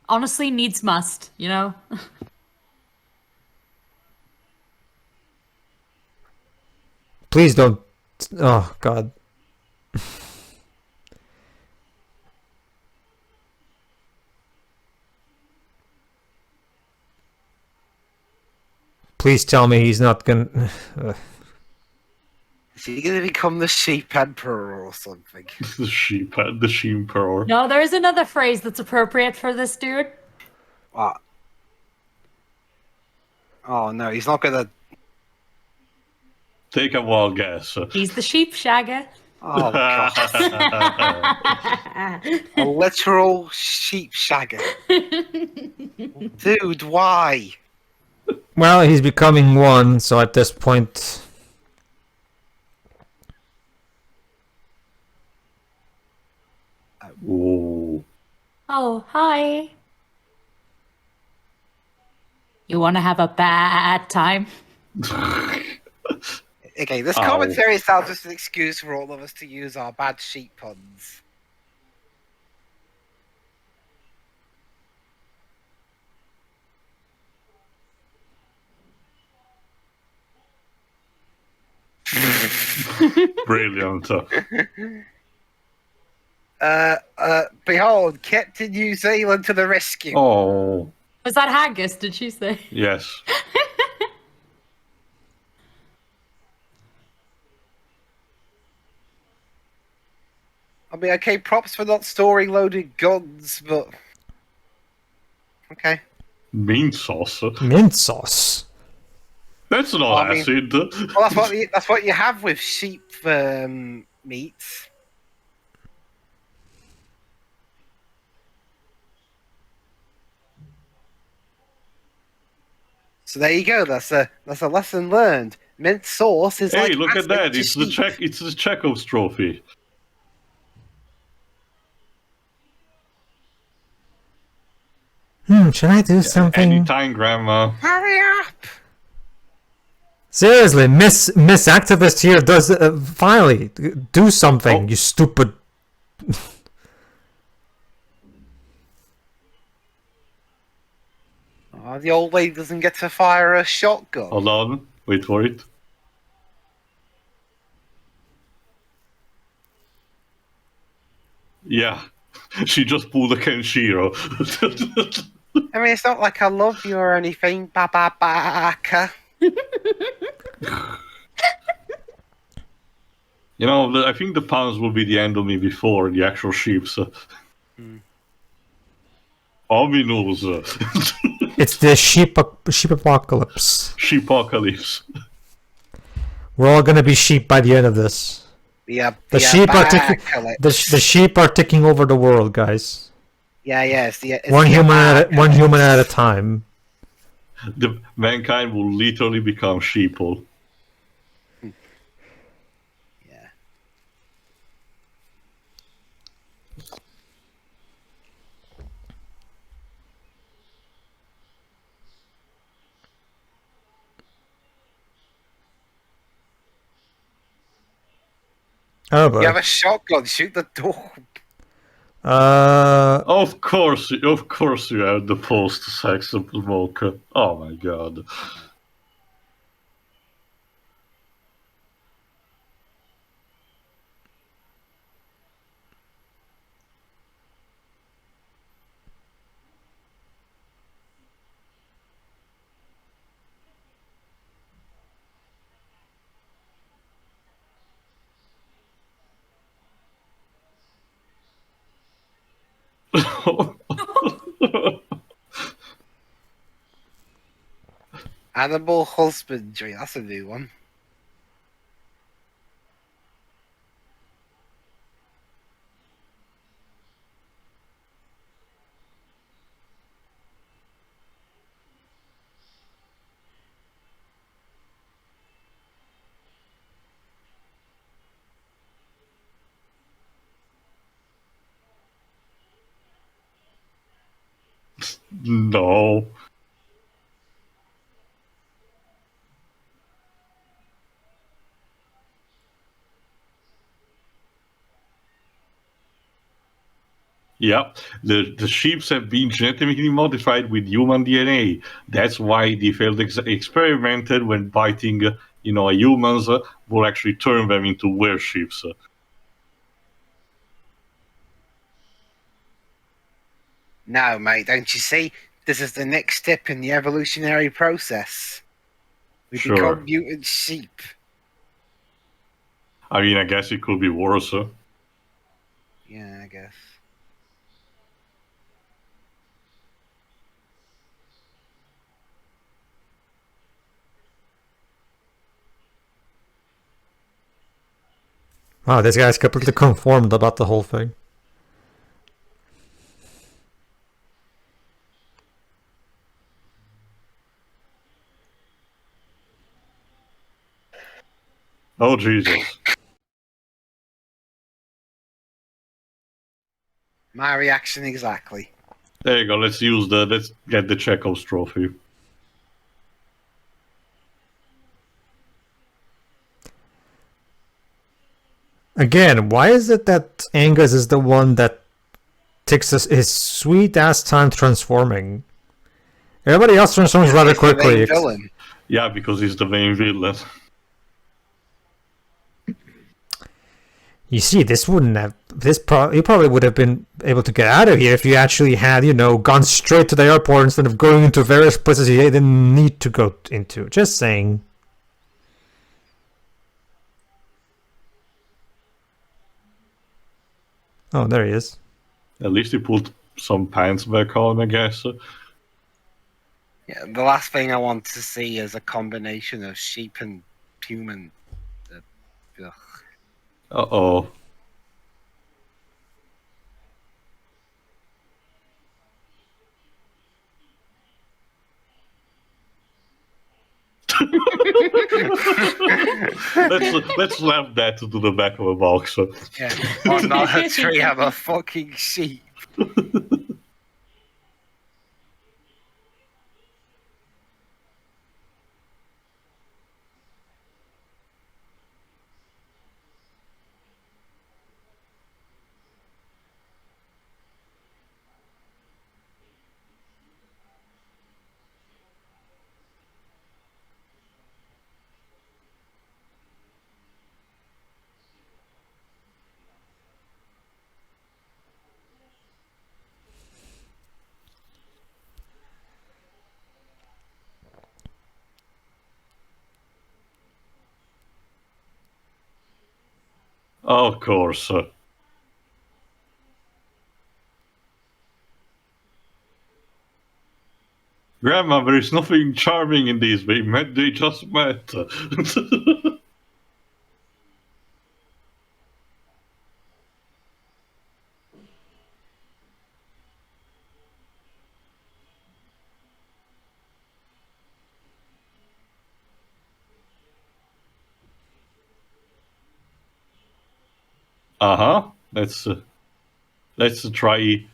[SPEAKER 2] Honestly, needs must, you know?
[SPEAKER 4] Please don't. Oh god. Please tell me he's not gonna.
[SPEAKER 3] Is he going to become the sheep emperor or something?
[SPEAKER 1] The sheep emperor.
[SPEAKER 2] No, there is another phrase that's appropriate for this dude.
[SPEAKER 3] What? Oh no, he's not going to.
[SPEAKER 1] Take a wild guess.
[SPEAKER 2] He's the sheep shagger.
[SPEAKER 3] Oh god. A literal sheep shagger. Dude, why?
[SPEAKER 4] Well, he's becoming one, so at this point.
[SPEAKER 1] Whoa.
[SPEAKER 2] Oh, hi. You want to have a bad time?
[SPEAKER 3] Okay, this
[SPEAKER 1] Ow.
[SPEAKER 3] commentary is now just an excuse for all of us to use our bad sheep puns.
[SPEAKER 1] Brilliant.
[SPEAKER 3] Behold, Captain New Zealand to the rescue.
[SPEAKER 1] Oh,
[SPEAKER 2] Was that haggis, did she say?
[SPEAKER 1] yes.
[SPEAKER 3] I mean, okay, props for not storing loaded guns, but okay.
[SPEAKER 1] Mint sauce.
[SPEAKER 4] Mint sauce.
[SPEAKER 1] That's not
[SPEAKER 3] I mean-
[SPEAKER 1] acid.
[SPEAKER 3] Well, that's what you have with sheep meat. So there you go. That's a lesson learned. Mint sauce is
[SPEAKER 1] Hey,
[SPEAKER 3] like
[SPEAKER 1] look at
[SPEAKER 3] acid
[SPEAKER 1] that!
[SPEAKER 3] to
[SPEAKER 1] It's the
[SPEAKER 3] sheep.
[SPEAKER 1] It's the Chekhov's trophy.
[SPEAKER 4] Should I do something?
[SPEAKER 1] Anytime, Grandma.
[SPEAKER 3] Hurry up!
[SPEAKER 4] Seriously, Miss Activist here does finally do something.
[SPEAKER 1] Oh.
[SPEAKER 4] You stupid.
[SPEAKER 3] Oh, the old lady doesn't get to fire a shotgun.
[SPEAKER 1] Hold on. Wait for it. Yeah. She just pulled a Kenshiro.
[SPEAKER 3] I mean, it's not like I love you or anything, Baka.
[SPEAKER 1] You know, I think the puns will be the end of me before the actual sheeps. Ominous.
[SPEAKER 4] It's the sheep apocalypse.
[SPEAKER 1] Sheepocalypse.
[SPEAKER 4] We're all gonna be sheep by the end of this.
[SPEAKER 3] Yeah,
[SPEAKER 4] The sheep are taking the sheep are taking over the world, guys.
[SPEAKER 3] Yeah, it's it's
[SPEAKER 4] One
[SPEAKER 3] the
[SPEAKER 4] human at a time.
[SPEAKER 1] The mankind will literally become sheeple.
[SPEAKER 3] Yeah.
[SPEAKER 4] Oh boy.
[SPEAKER 3] You have a shotgun. Shoot the door.
[SPEAKER 1] Of course you have the post-sex smoke. Oh my god.
[SPEAKER 3] Animal husbandry. That's a new one.
[SPEAKER 1] No. Yeah, the sheeps have been genetically modified with human DNA. That's why the failed experimented when biting, humans will actually turn them into were-sheeps.
[SPEAKER 3] No, mate, don't you see? This is the next step in the evolutionary process. We
[SPEAKER 1] Sure.
[SPEAKER 3] become mutant sheep.
[SPEAKER 1] I mean, I guess it could be worse.
[SPEAKER 3] Yeah, I guess.
[SPEAKER 4] Wow, this guy's completely conformed about the whole thing.
[SPEAKER 1] Oh, Jesus.
[SPEAKER 3] My reaction exactly.
[SPEAKER 1] There you go. Let's get the Chekhov's trophy.
[SPEAKER 4] Again, why is it that Angus is the one that takes his sweet ass time transforming? Everybody else transforms rather
[SPEAKER 3] He's the main
[SPEAKER 4] quickly.
[SPEAKER 3] villain.
[SPEAKER 1] Yeah, because he's the main villain.
[SPEAKER 4] You see, this wouldn't have. You probably would have been able to get out of here if you actually had, gone straight to the airport instead of going into various places you didn't need to go into. Just saying. Oh, there he is.
[SPEAKER 1] At least he put some pants back on, I guess.
[SPEAKER 3] Yeah, the last thing I want to see is a combination of sheep and human. Ugh.
[SPEAKER 1] Uh-oh. let's slap that to the back of a box.
[SPEAKER 3] Yeah, I'm not a tree, I'm a fucking sheep.
[SPEAKER 1] Of course. Grandma, there is nothing charming in this. They just met. Uh-huh. Let's try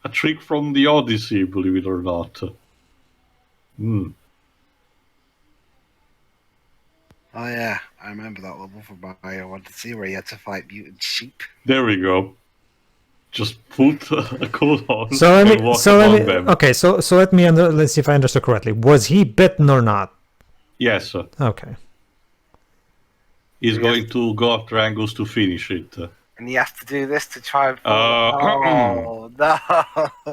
[SPEAKER 1] a trick from the Odyssey, believe it or not.
[SPEAKER 3] Oh yeah, I remember that level from Mario Odyssey where you had to fight mutant sheep.
[SPEAKER 1] There we go. Just put a coat on
[SPEAKER 4] So
[SPEAKER 1] and walk among them.
[SPEAKER 4] Okay, so let's see if I understood correctly. Was he bitten or not?
[SPEAKER 1] Yes.
[SPEAKER 4] Okay.
[SPEAKER 1] He's going to go after Angus to finish it.
[SPEAKER 3] And he has to do this to try and
[SPEAKER 1] Oh
[SPEAKER 3] no.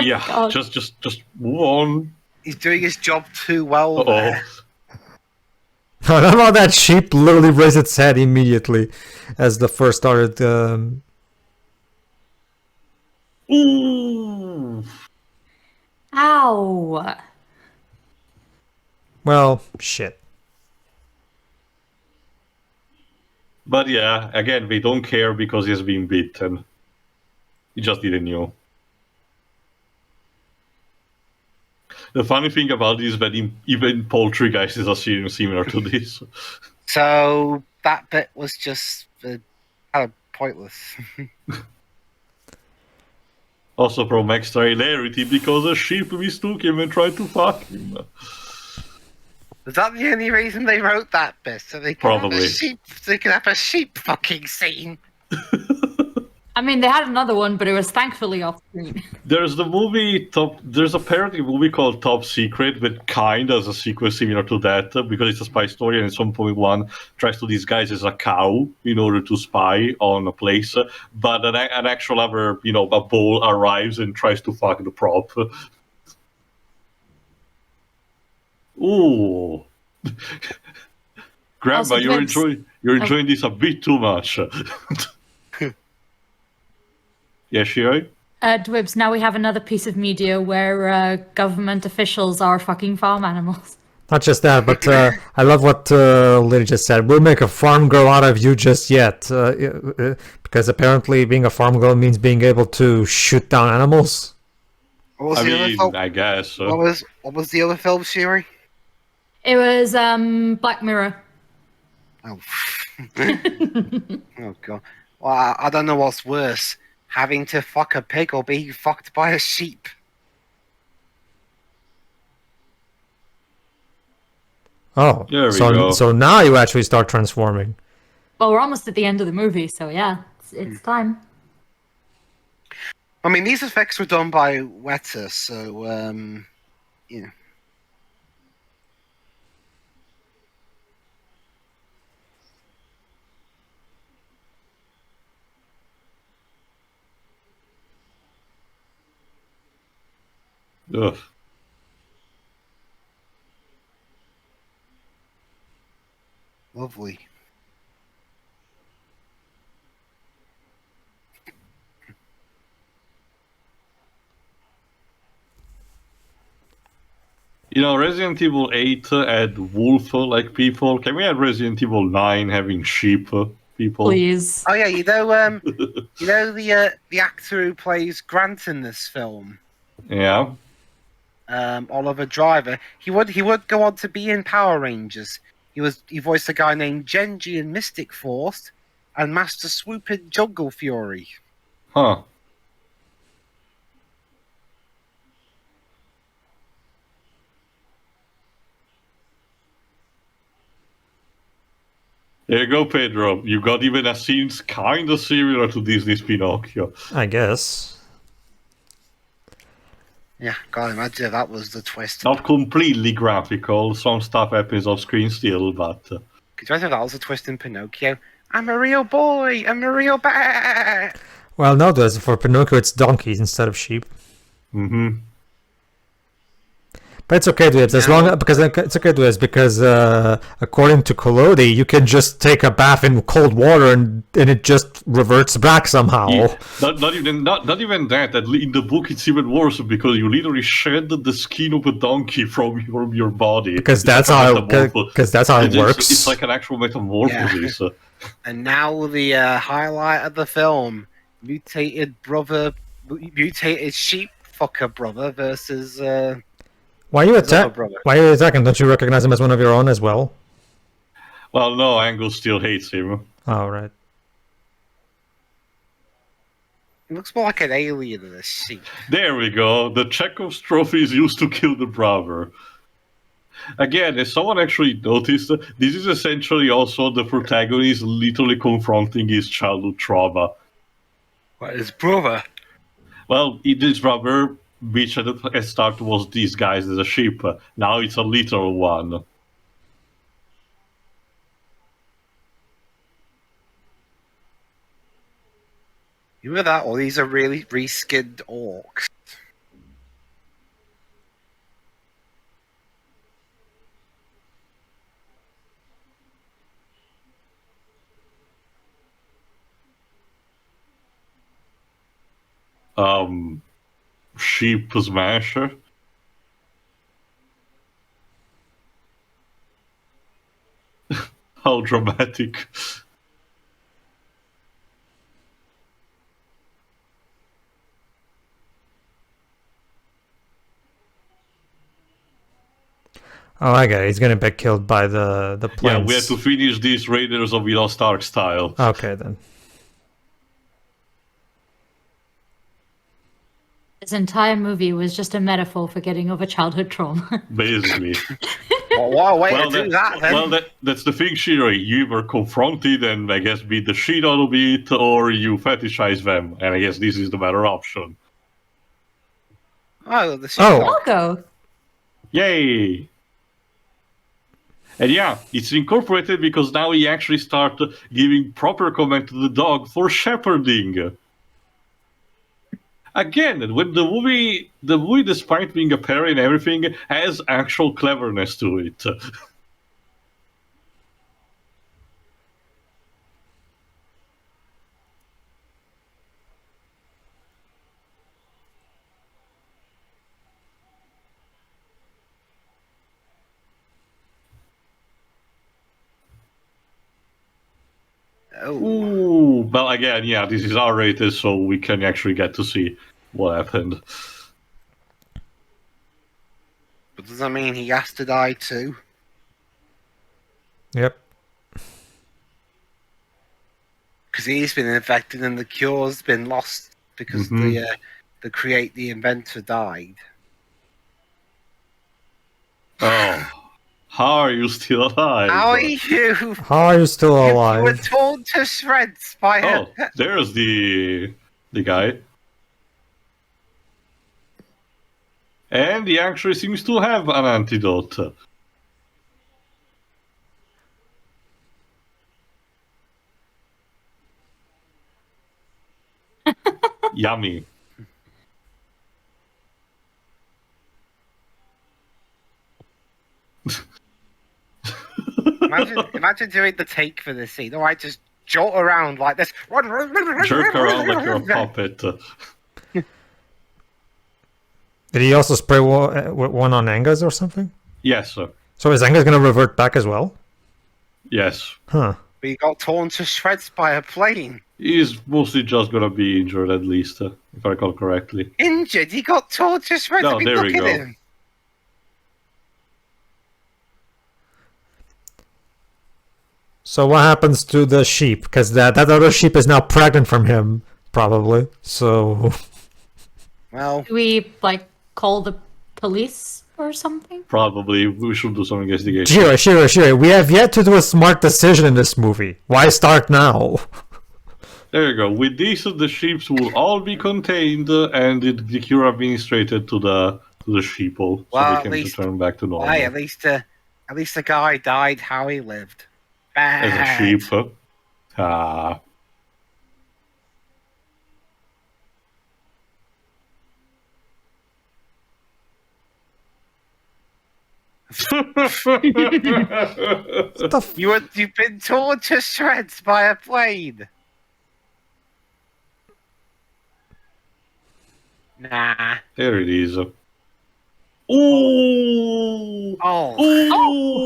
[SPEAKER 1] Yeah,
[SPEAKER 2] God.
[SPEAKER 1] just move on.
[SPEAKER 3] He's doing his job too well.
[SPEAKER 1] Uh-oh.
[SPEAKER 3] There.
[SPEAKER 4] I love how that sheep literally raised its head immediately as the first started.
[SPEAKER 1] Ooh.
[SPEAKER 2] Ow.
[SPEAKER 4] Well, shit.
[SPEAKER 1] But yeah, again, they don't care because he's been bitten. He just didn't know. The funny thing about this is that even Poltergeist is a scene similar to this.
[SPEAKER 3] So that bit was just kind of pointless.
[SPEAKER 1] Also from extra hilarity because a sheep mistook him and tried to fuck him.
[SPEAKER 3] Was that the only reason they wrote that bit? So they could
[SPEAKER 1] Probably.
[SPEAKER 3] have a sheep. So they could have a sheep fucking scene.
[SPEAKER 2] I mean, they had another one, but it was thankfully off screen.
[SPEAKER 1] There's the movie There's apparently a movie called Top Secret, but kind of a sequel similar to that because it's a spy story, and at some point one tries to disguise as a cow in order to spy on a place, but an actual other, a bull arrives and tries to fuck the prop. Ooh. Grandma,
[SPEAKER 2] Also,
[SPEAKER 1] you're
[SPEAKER 2] Dwebs.
[SPEAKER 1] enjoying this a bit too much. Yeah, Shiri?
[SPEAKER 2] Dwibs, now we have another piece of media where government officials are fucking farm animals.
[SPEAKER 4] Not just that, but I love what Lily just said. We'll make a farm girl out of you just yet. Because apparently being a farm girl means being able to shoot down animals.
[SPEAKER 3] What was
[SPEAKER 1] I
[SPEAKER 3] the other
[SPEAKER 1] mean,
[SPEAKER 3] film?
[SPEAKER 1] I guess.
[SPEAKER 3] What was the other film, Shiri?
[SPEAKER 2] It was Black Mirror.
[SPEAKER 3] Oh. Oh god. Well, I don't know what's worse: having to fuck a pig or being fucked by a sheep.
[SPEAKER 4] Oh,
[SPEAKER 1] There we go.
[SPEAKER 4] so now you actually start transforming.
[SPEAKER 2] Well, we're almost at the end of the movie, so yeah, it's time.
[SPEAKER 3] I mean, these effects were done by Weta, so you know.
[SPEAKER 1] Ugh.
[SPEAKER 3] Lovely.
[SPEAKER 1] Resident Evil 8 had wolf-like people. Can we have Resident Evil 9 having sheep people?
[SPEAKER 2] Please.
[SPEAKER 3] Oh yeah, the actor who plays Grant in this film,
[SPEAKER 1] Yeah.
[SPEAKER 3] Oliver Driver. He would go on to be in Power Rangers. He voiced a guy named Genji in Mystic Force, and Master Swoop in Jungle Fury.
[SPEAKER 1] Huh. There you go, Pedro. You got even a scene kind of similar to Disney's Pinocchio.
[SPEAKER 4] I guess.
[SPEAKER 3] Yeah, God, imagine if that was the twist.
[SPEAKER 1] Not completely graphical. Some stuff happens off screen still, but...
[SPEAKER 3] Could you imagine if that was a twist in Pinocchio? I'm a real boy. I'm a real bear.
[SPEAKER 4] Well, no, for Pinocchio it's donkeys instead of sheep.
[SPEAKER 1] Mm-hmm.
[SPEAKER 4] But it's okay, Dwebs, because according to Collodi, you can just take a bath in cold water and it just reverts back somehow.
[SPEAKER 1] Yeah, not even that. In the book, it's even worse because you literally shed the skin of a donkey from your body.
[SPEAKER 4] Because that's how it works.
[SPEAKER 1] It's like an actual metamorphosis.
[SPEAKER 3] Yeah. And now the highlight of the film: mutated sheep fucker brother versus.
[SPEAKER 4] Why are you attacking? Don't you recognize him as one of your own as well?
[SPEAKER 1] Well, no, Angle still hates him.
[SPEAKER 4] Oh, right.
[SPEAKER 3] It looks more like an alien than a sheep.
[SPEAKER 1] There we go. The Chekhov's trophy is used to kill the brother. Again, as someone actually noticed, this is essentially also the protagonist literally confronting his childhood trauma.
[SPEAKER 3] What, his brother?
[SPEAKER 1] Well, his brother, which at the start was disguised as a sheep, now it's a little one.
[SPEAKER 3] Either that or these are really reskinned orcs.
[SPEAKER 1] Sheep smasher. How dramatic.
[SPEAKER 4] Oh, I get it. He's gonna be killed by the planes.
[SPEAKER 1] Yeah, we have to finish this Raiders of the Lost Ark style.
[SPEAKER 4] Okay, then.
[SPEAKER 2] This entire movie was just a metaphor for getting over childhood trauma.
[SPEAKER 1] Basically.
[SPEAKER 3] Well, what a way
[SPEAKER 1] Well,
[SPEAKER 3] to do that, then.
[SPEAKER 1] well, that's the thing, Shiro. You either confront it and I guess beat the shit out of it, or you fetishize them. And I guess this is the better option.
[SPEAKER 3] Oh, the
[SPEAKER 4] Oh.
[SPEAKER 3] sheepdog.
[SPEAKER 2] I'll go.
[SPEAKER 1] Yay! And yeah, it's incorporated because now he actually started giving proper command to the dog for shepherding. Again, when the movie, despite being a parody and everything, has actual cleverness to it.
[SPEAKER 3] Oh.
[SPEAKER 1] Ooh, well, again, yeah, this is R-rated, so we can actually get to see what happened.
[SPEAKER 3] But does that mean he has to die too?
[SPEAKER 4] Yep.
[SPEAKER 3] Because he's been infected and the cure's been lost because the inventor died.
[SPEAKER 1] Oh, how are you still alive?
[SPEAKER 3] How are you?
[SPEAKER 4] How are you still
[SPEAKER 3] You were
[SPEAKER 4] alive?
[SPEAKER 3] torn to shreds by
[SPEAKER 1] Oh,
[SPEAKER 3] a...
[SPEAKER 1] there's the guy. And he actually seems to have an antidote. Yummy.
[SPEAKER 3] Imagine doing the take for this scene. Or I just jolt around like this.
[SPEAKER 1] Jerk around like you're a puppet.
[SPEAKER 4] Did he also spray one on Angus or something?
[SPEAKER 1] Yes, sir.
[SPEAKER 4] So is Angus gonna revert back as well?
[SPEAKER 1] Yes.
[SPEAKER 4] Huh.
[SPEAKER 3] But he got torn to shreds by a plane.
[SPEAKER 1] He's mostly just gonna be injured, at least, if I recall correctly.
[SPEAKER 3] Injured? He got torn to shreds.
[SPEAKER 1] No,
[SPEAKER 3] I mean,
[SPEAKER 1] there
[SPEAKER 3] look
[SPEAKER 1] we
[SPEAKER 3] at
[SPEAKER 1] go.
[SPEAKER 3] him.
[SPEAKER 4] So what happens to the sheep? Because that other sheep is now pregnant from him, probably. So
[SPEAKER 3] Well,
[SPEAKER 2] Do we like call the police or something?
[SPEAKER 1] Probably we should do some investigation.
[SPEAKER 4] Shiro, we have yet to do a smart decision in this movie. Why start now?
[SPEAKER 1] There you go. With this, the ships will all be contained, and the cure administrated to the sheeple, so
[SPEAKER 3] Well,
[SPEAKER 1] they
[SPEAKER 3] at
[SPEAKER 1] can
[SPEAKER 3] least-
[SPEAKER 1] return back to normal.
[SPEAKER 3] hey, at least the guy died how he lived.
[SPEAKER 1] As
[SPEAKER 3] Bad.
[SPEAKER 1] a sheep. Ah.
[SPEAKER 3] You've been torn to shreds by a plane. Nah.
[SPEAKER 1] There it is. Ooh!
[SPEAKER 3] Oh.
[SPEAKER 1] Ooh!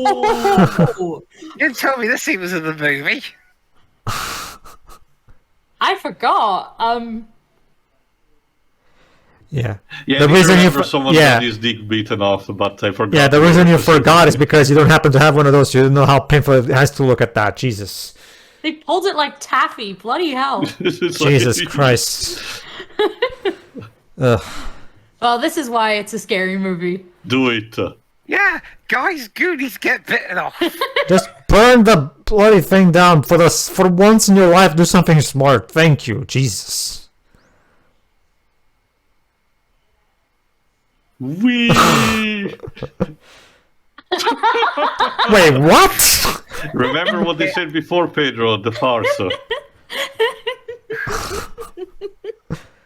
[SPEAKER 2] Oh,
[SPEAKER 3] You didn't tell me this scene was in the movie.
[SPEAKER 2] I forgot.
[SPEAKER 4] Yeah.
[SPEAKER 1] Yeah,
[SPEAKER 4] The
[SPEAKER 1] the
[SPEAKER 4] reason you
[SPEAKER 1] remember someone
[SPEAKER 4] yeah.
[SPEAKER 1] got his dick beaten off, but I forgot.
[SPEAKER 4] Yeah, the reason you forgot is because you don't happen to have one of those. You don't know how painful it has to look at that. Jesus.
[SPEAKER 2] They pulled it like taffy. Bloody hell.
[SPEAKER 1] It's like-
[SPEAKER 4] Jesus Christ. Ugh.
[SPEAKER 2] Well, this is why it's a scary movie.
[SPEAKER 1] Do it.
[SPEAKER 3] Yeah, guys, goonies get bitten off.
[SPEAKER 4] Just burn the bloody thing down for once in your life. Do something smart. Thank you, Jesus.
[SPEAKER 1] Wee!
[SPEAKER 4] Wait, what?
[SPEAKER 1] Remember what they said before, Pedro, the farce.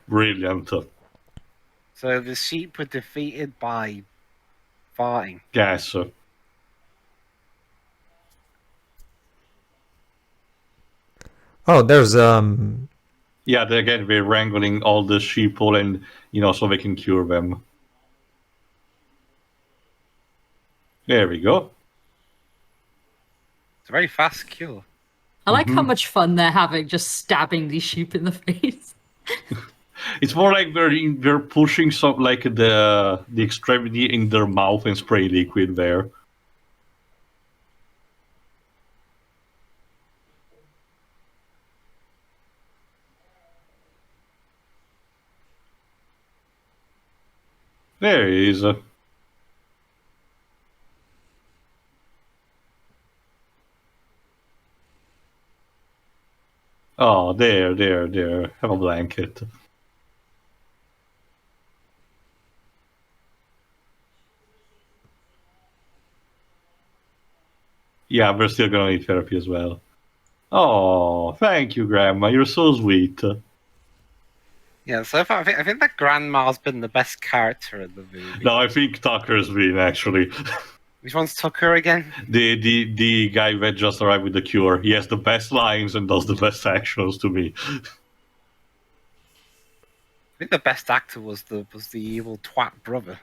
[SPEAKER 1] Brilliant.
[SPEAKER 3] So the sheep were defeated by farting.
[SPEAKER 1] Gas.
[SPEAKER 4] Oh, there's
[SPEAKER 1] Yeah, again, we're wrangling all the sheeple and, so they can cure them. There we go.
[SPEAKER 3] It's a very fast cure.
[SPEAKER 2] I like how much fun they're having just stabbing these sheep in the face.
[SPEAKER 1] It's more like they're pushing some like the extremity in their mouth and spray liquid there. There he is. Oh, there. Have a blanket. Yeah, we're still gonna need therapy as well. Oh, thank you, Grandma. You're so sweet.
[SPEAKER 3] Yeah, so far I think that Grandma's been the best character in the movie.
[SPEAKER 1] No, I think Tucker's been actually.
[SPEAKER 3] Which one's Tucker again?
[SPEAKER 1] The guy that just arrived with the cure. He has the best lines and does the best actions to me.
[SPEAKER 3] I think the best actor was the evil twat brother.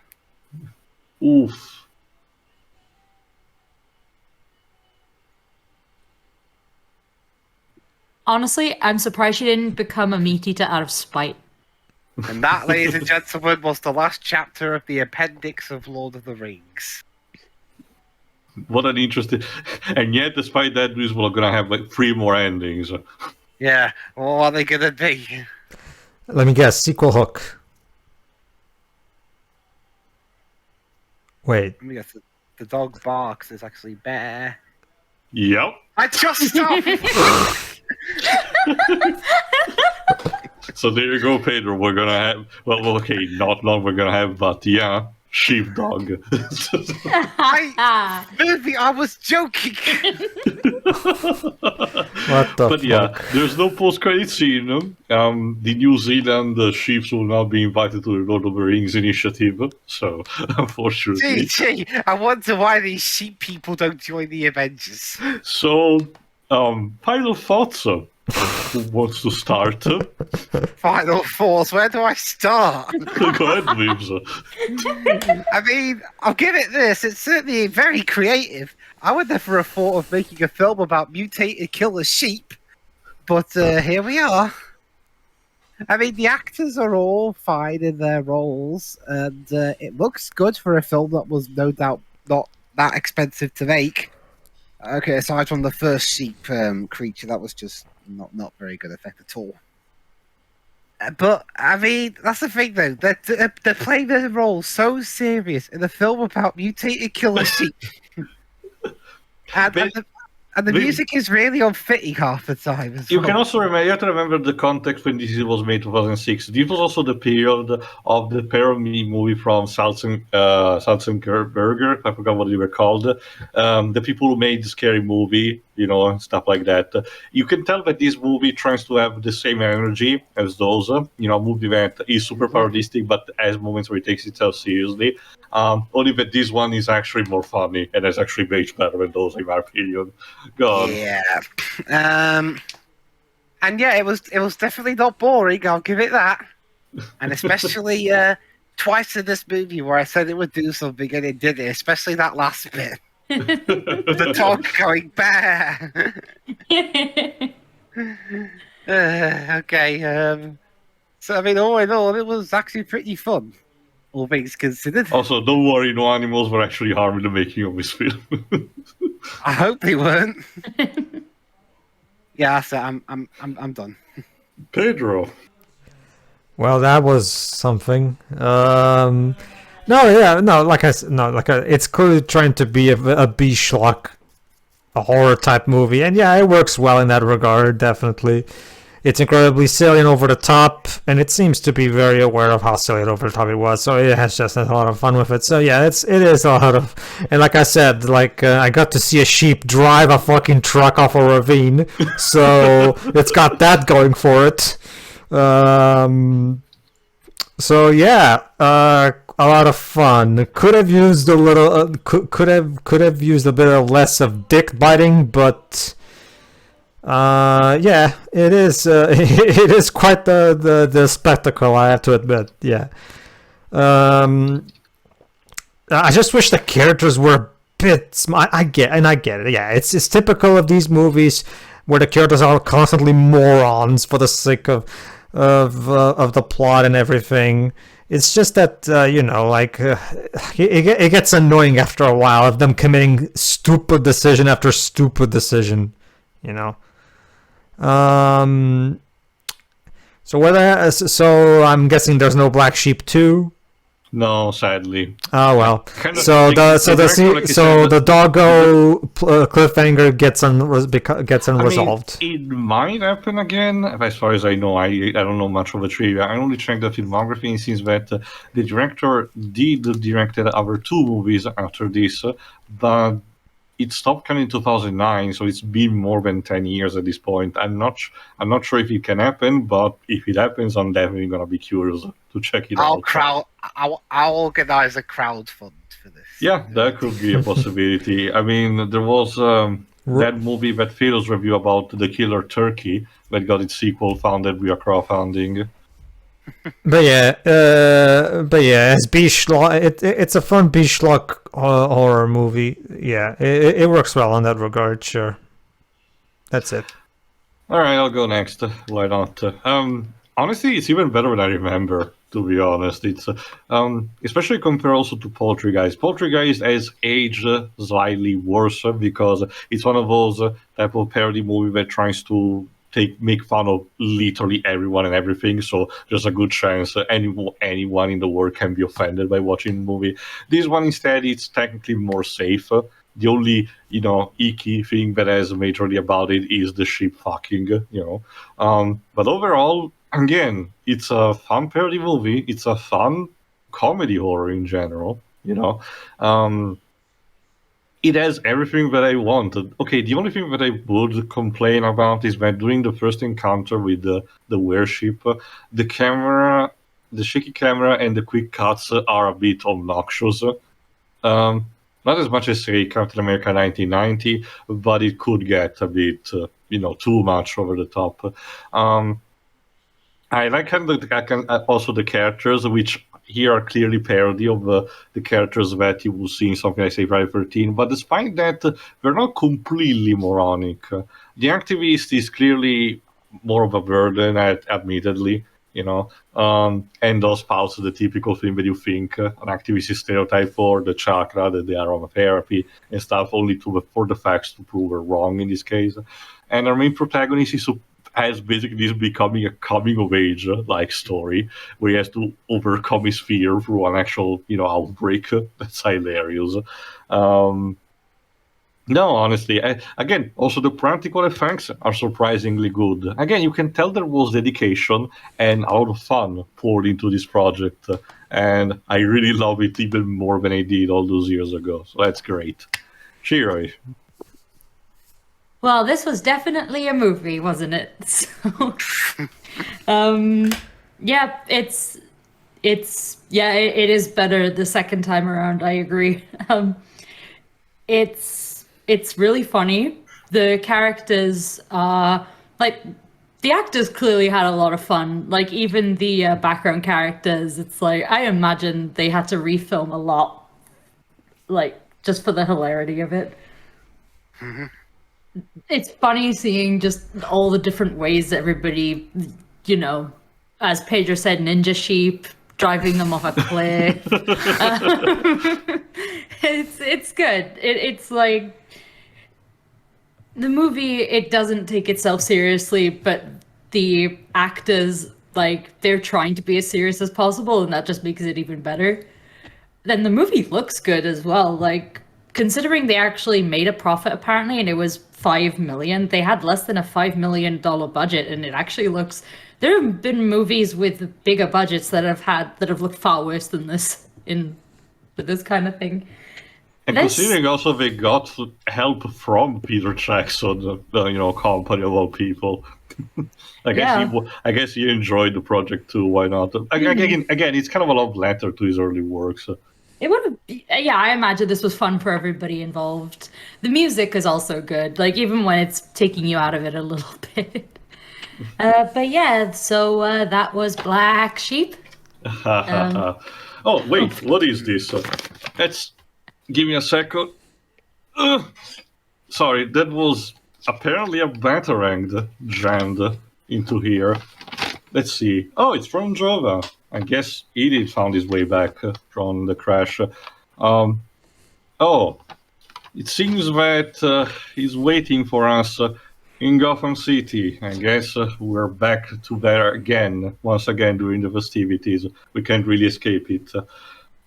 [SPEAKER 1] Oof.
[SPEAKER 2] Honestly, I'm surprised she didn't become a meat eater out of spite.
[SPEAKER 3] And that, ladies and gentlemen, was the last chapter of the appendix of Lord of the Rings.
[SPEAKER 1] What an interesting. And yet, despite that news, we're gonna have like 3 more endings.
[SPEAKER 3] Yeah, well, what are they gonna be?
[SPEAKER 4] Let me guess. Sequel hook. Wait.
[SPEAKER 3] Let me guess. The dog barks is actually bear.
[SPEAKER 1] Yep.
[SPEAKER 3] I just stopped!
[SPEAKER 1] So there you go, Pedro. We're gonna have. Well, okay, not long we're gonna have, but yeah, sheepdog.
[SPEAKER 3] Movie, I was joking!
[SPEAKER 4] What the
[SPEAKER 1] But
[SPEAKER 4] fuck?
[SPEAKER 1] yeah, there's no post-credit scene. The New Zealand Chiefs will now be invited to the Lord of the Rings initiative. So, unfortunately.
[SPEAKER 3] Gee, I wonder why these sheep people don't join the Avengers.
[SPEAKER 1] So, final thoughts. Who wants to start? Go
[SPEAKER 3] Final Force, where do I start?
[SPEAKER 1] ahead, Lives.
[SPEAKER 3] I mean, I'll give it this. It's certainly very creative. I would never have thought of making a film about mutated killer sheep, but here we are. I mean, the actors are all fine in their roles, and it looks good for a film that was no doubt not that expensive to make. Okay, aside from the first sheep creature, that was just not very good effect at all. But I mean, that's the thing though. They're playing their role so serious in a film about mutated killer sheep, and the music is really unfitting half the time. As
[SPEAKER 1] You
[SPEAKER 3] well.
[SPEAKER 1] can also remember. You have to remember the context when this was made, 2006. This was also the period of the parody movie from Salzenberger. I forgot what they were called. The people who made the scary movie, and stuff like that. You can tell that this movie tries to have the same energy as those. A movie that is super parodistic, but has moments where it takes itself seriously. Only that this one is actually more funny and has actually aged better than those, in my opinion. Go on.
[SPEAKER 3] Yeah. And yeah, it was definitely not boring. I'll give it that. And especially twice in this movie where I said it would do something and it did it. Especially that last bit, with the dog going bear. Okay. So I mean, all in all, it was actually pretty fun, all things considered.
[SPEAKER 1] Also, don't worry, no animals were actually harmed in the making of this film.
[SPEAKER 3] I hope they weren't. Yeah, so I'm done.
[SPEAKER 1] Pedro.
[SPEAKER 4] Well, that was something. It's clearly trying to be a B-schlock, a horror type movie, and yeah, it works well in that regard, definitely. It's incredibly silly and over the top, and it seems to be very aware of how silly and over the top it was. So it has just a lot of fun with it. So yeah, it is a lot of, and like I said, I got to see a sheep drive a fucking truck off a ravine, so it's got that going for it. So yeah, a lot of fun. Could have used a little, could have used a bit of less of dick biting, but. Yeah, it is. It is quite the spectacle, I have to admit. Yeah. I just wish the characters were a bit. I get it. Yeah, it's typical of these movies where the characters are constantly morons for the sake of the plot and everything. It's just that it gets annoying after a while of them committing stupid decision after stupid decision. So I'm guessing there's no Black Sheep 2.
[SPEAKER 1] No, sadly.
[SPEAKER 4] Oh well.
[SPEAKER 1] Kinda-
[SPEAKER 4] So
[SPEAKER 1] the director, like I said,
[SPEAKER 4] the doggo cliffhanger gets unresolved.
[SPEAKER 1] I mean, it might happen again. As far as I know, I don't know much of the trivia. I only checked the filmography, and since that the director did directed other two movies after this, but it stopped coming in 2009, so it's been more than 10 years at this point. I'm not sure if it can happen, but if it happens, I'm definitely gonna be curious to check it out.
[SPEAKER 3] I'll organize a crowdfund for this.
[SPEAKER 1] Yeah, that could be a possibility. I mean, there was that movie, that Philo's review about the killer turkey that got its sequel funded via crowdfunding.
[SPEAKER 4] But yeah, as B schlock, it's a fun B schlock horror movie. Yeah, it works well in that regard. Sure, that's it.
[SPEAKER 1] All right, I'll go next. Why not? Honestly, it's even better than I remember. To be honest, it's especially compared also to Poltergeist. Poltergeist has aged slightly worse because it's one of those type of parody movie that tries to make fun of literally everyone and everything. So there's a good chance anyone in the world can be offended by watching the movie. This one instead, it's technically more safe. The only icky thing that has majorly about it is the sheep fucking. But overall, again, it's a fun parody movie. It's a fun comedy horror in general. It has everything that I wanted. Okay, the only thing that I would complain about is that during the first encounter with the warship, the camera, the shaky camera, and the quick cuts are a bit obnoxious. Not as much as, say, Captain America 1990, but it could get a bit, too much over the top. I like also the characters, which here are clearly parody of the characters that you will see in something like, say, Friday 13. But despite that, they're not completely moronic. The activist is clearly more of a burden, admittedly, and does spouse the typical thing that you think an activist is stereotype for, the chakra, the aromatherapy, and stuff, only for the facts to prove her wrong in this case. And our main protagonist has basically this becoming a coming of age like story where he has to overcome his fear through an actual outbreak. That's hilarious. No, honestly, again, also the practical effects are surprisingly good. Again, you can tell there was dedication and a lot of fun poured into this project, and I really love it even more than I did all those years ago. So that's great. Shiroi.
[SPEAKER 2] Well, this was definitely a movie, wasn't it? So, yeah, it is better the second time around. I agree. It's really funny. The characters are the actors clearly had a lot of fun. Like even the background characters, it's like I imagine they had to refilm a lot, like just for the hilarity of it.
[SPEAKER 3] Mm-hmm.
[SPEAKER 2] It's funny seeing just all the different ways that everybody, as Pedro said, ninja sheep, driving them off a cliff. It's good. It's like the movie, it doesn't take itself seriously, but the actors, they're trying to be as serious as possible, and that just makes it even better. Then the movie looks good as well. Considering they actually made a profit apparently, and it was $5 million, they had less than a $5 million budget, and it actually looks. There have been movies with bigger budgets that have looked far worse than this for this kind of thing.
[SPEAKER 1] And considering also they got help from Peter Jackson, company of all people. I guess he enjoyed the project too. Why not? Again, it's kind of a love letter to his early works.
[SPEAKER 2] It would have, yeah, I imagine this was fun for everybody involved. The music is also good, even when it's taking you out of it a little bit. But yeah, so that was Black Sheep.
[SPEAKER 1] Oh, wait, what is this? Let's give me a second. Sorry, that was apparently a batarang jammed into here. Let's see. Oh, it's from Java. I guess Edith found his way back from the crash. Oh, it seems that he's waiting for us in Gotham City. I guess we're back to there once again during the festivities. We can't really escape it.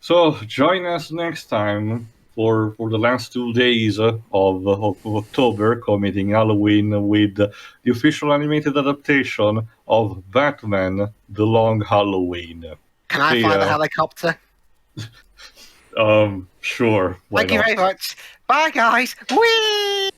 [SPEAKER 1] So join us next time for the last 2 days of October, committing Halloween with the official animated adaptation of Batman: The Long Halloween.
[SPEAKER 3] Can I
[SPEAKER 1] See
[SPEAKER 3] fly the
[SPEAKER 1] ya.
[SPEAKER 3] helicopter?
[SPEAKER 1] Sure. Why
[SPEAKER 3] Thank you
[SPEAKER 1] not?
[SPEAKER 3] very much. Bye, guys. Whee!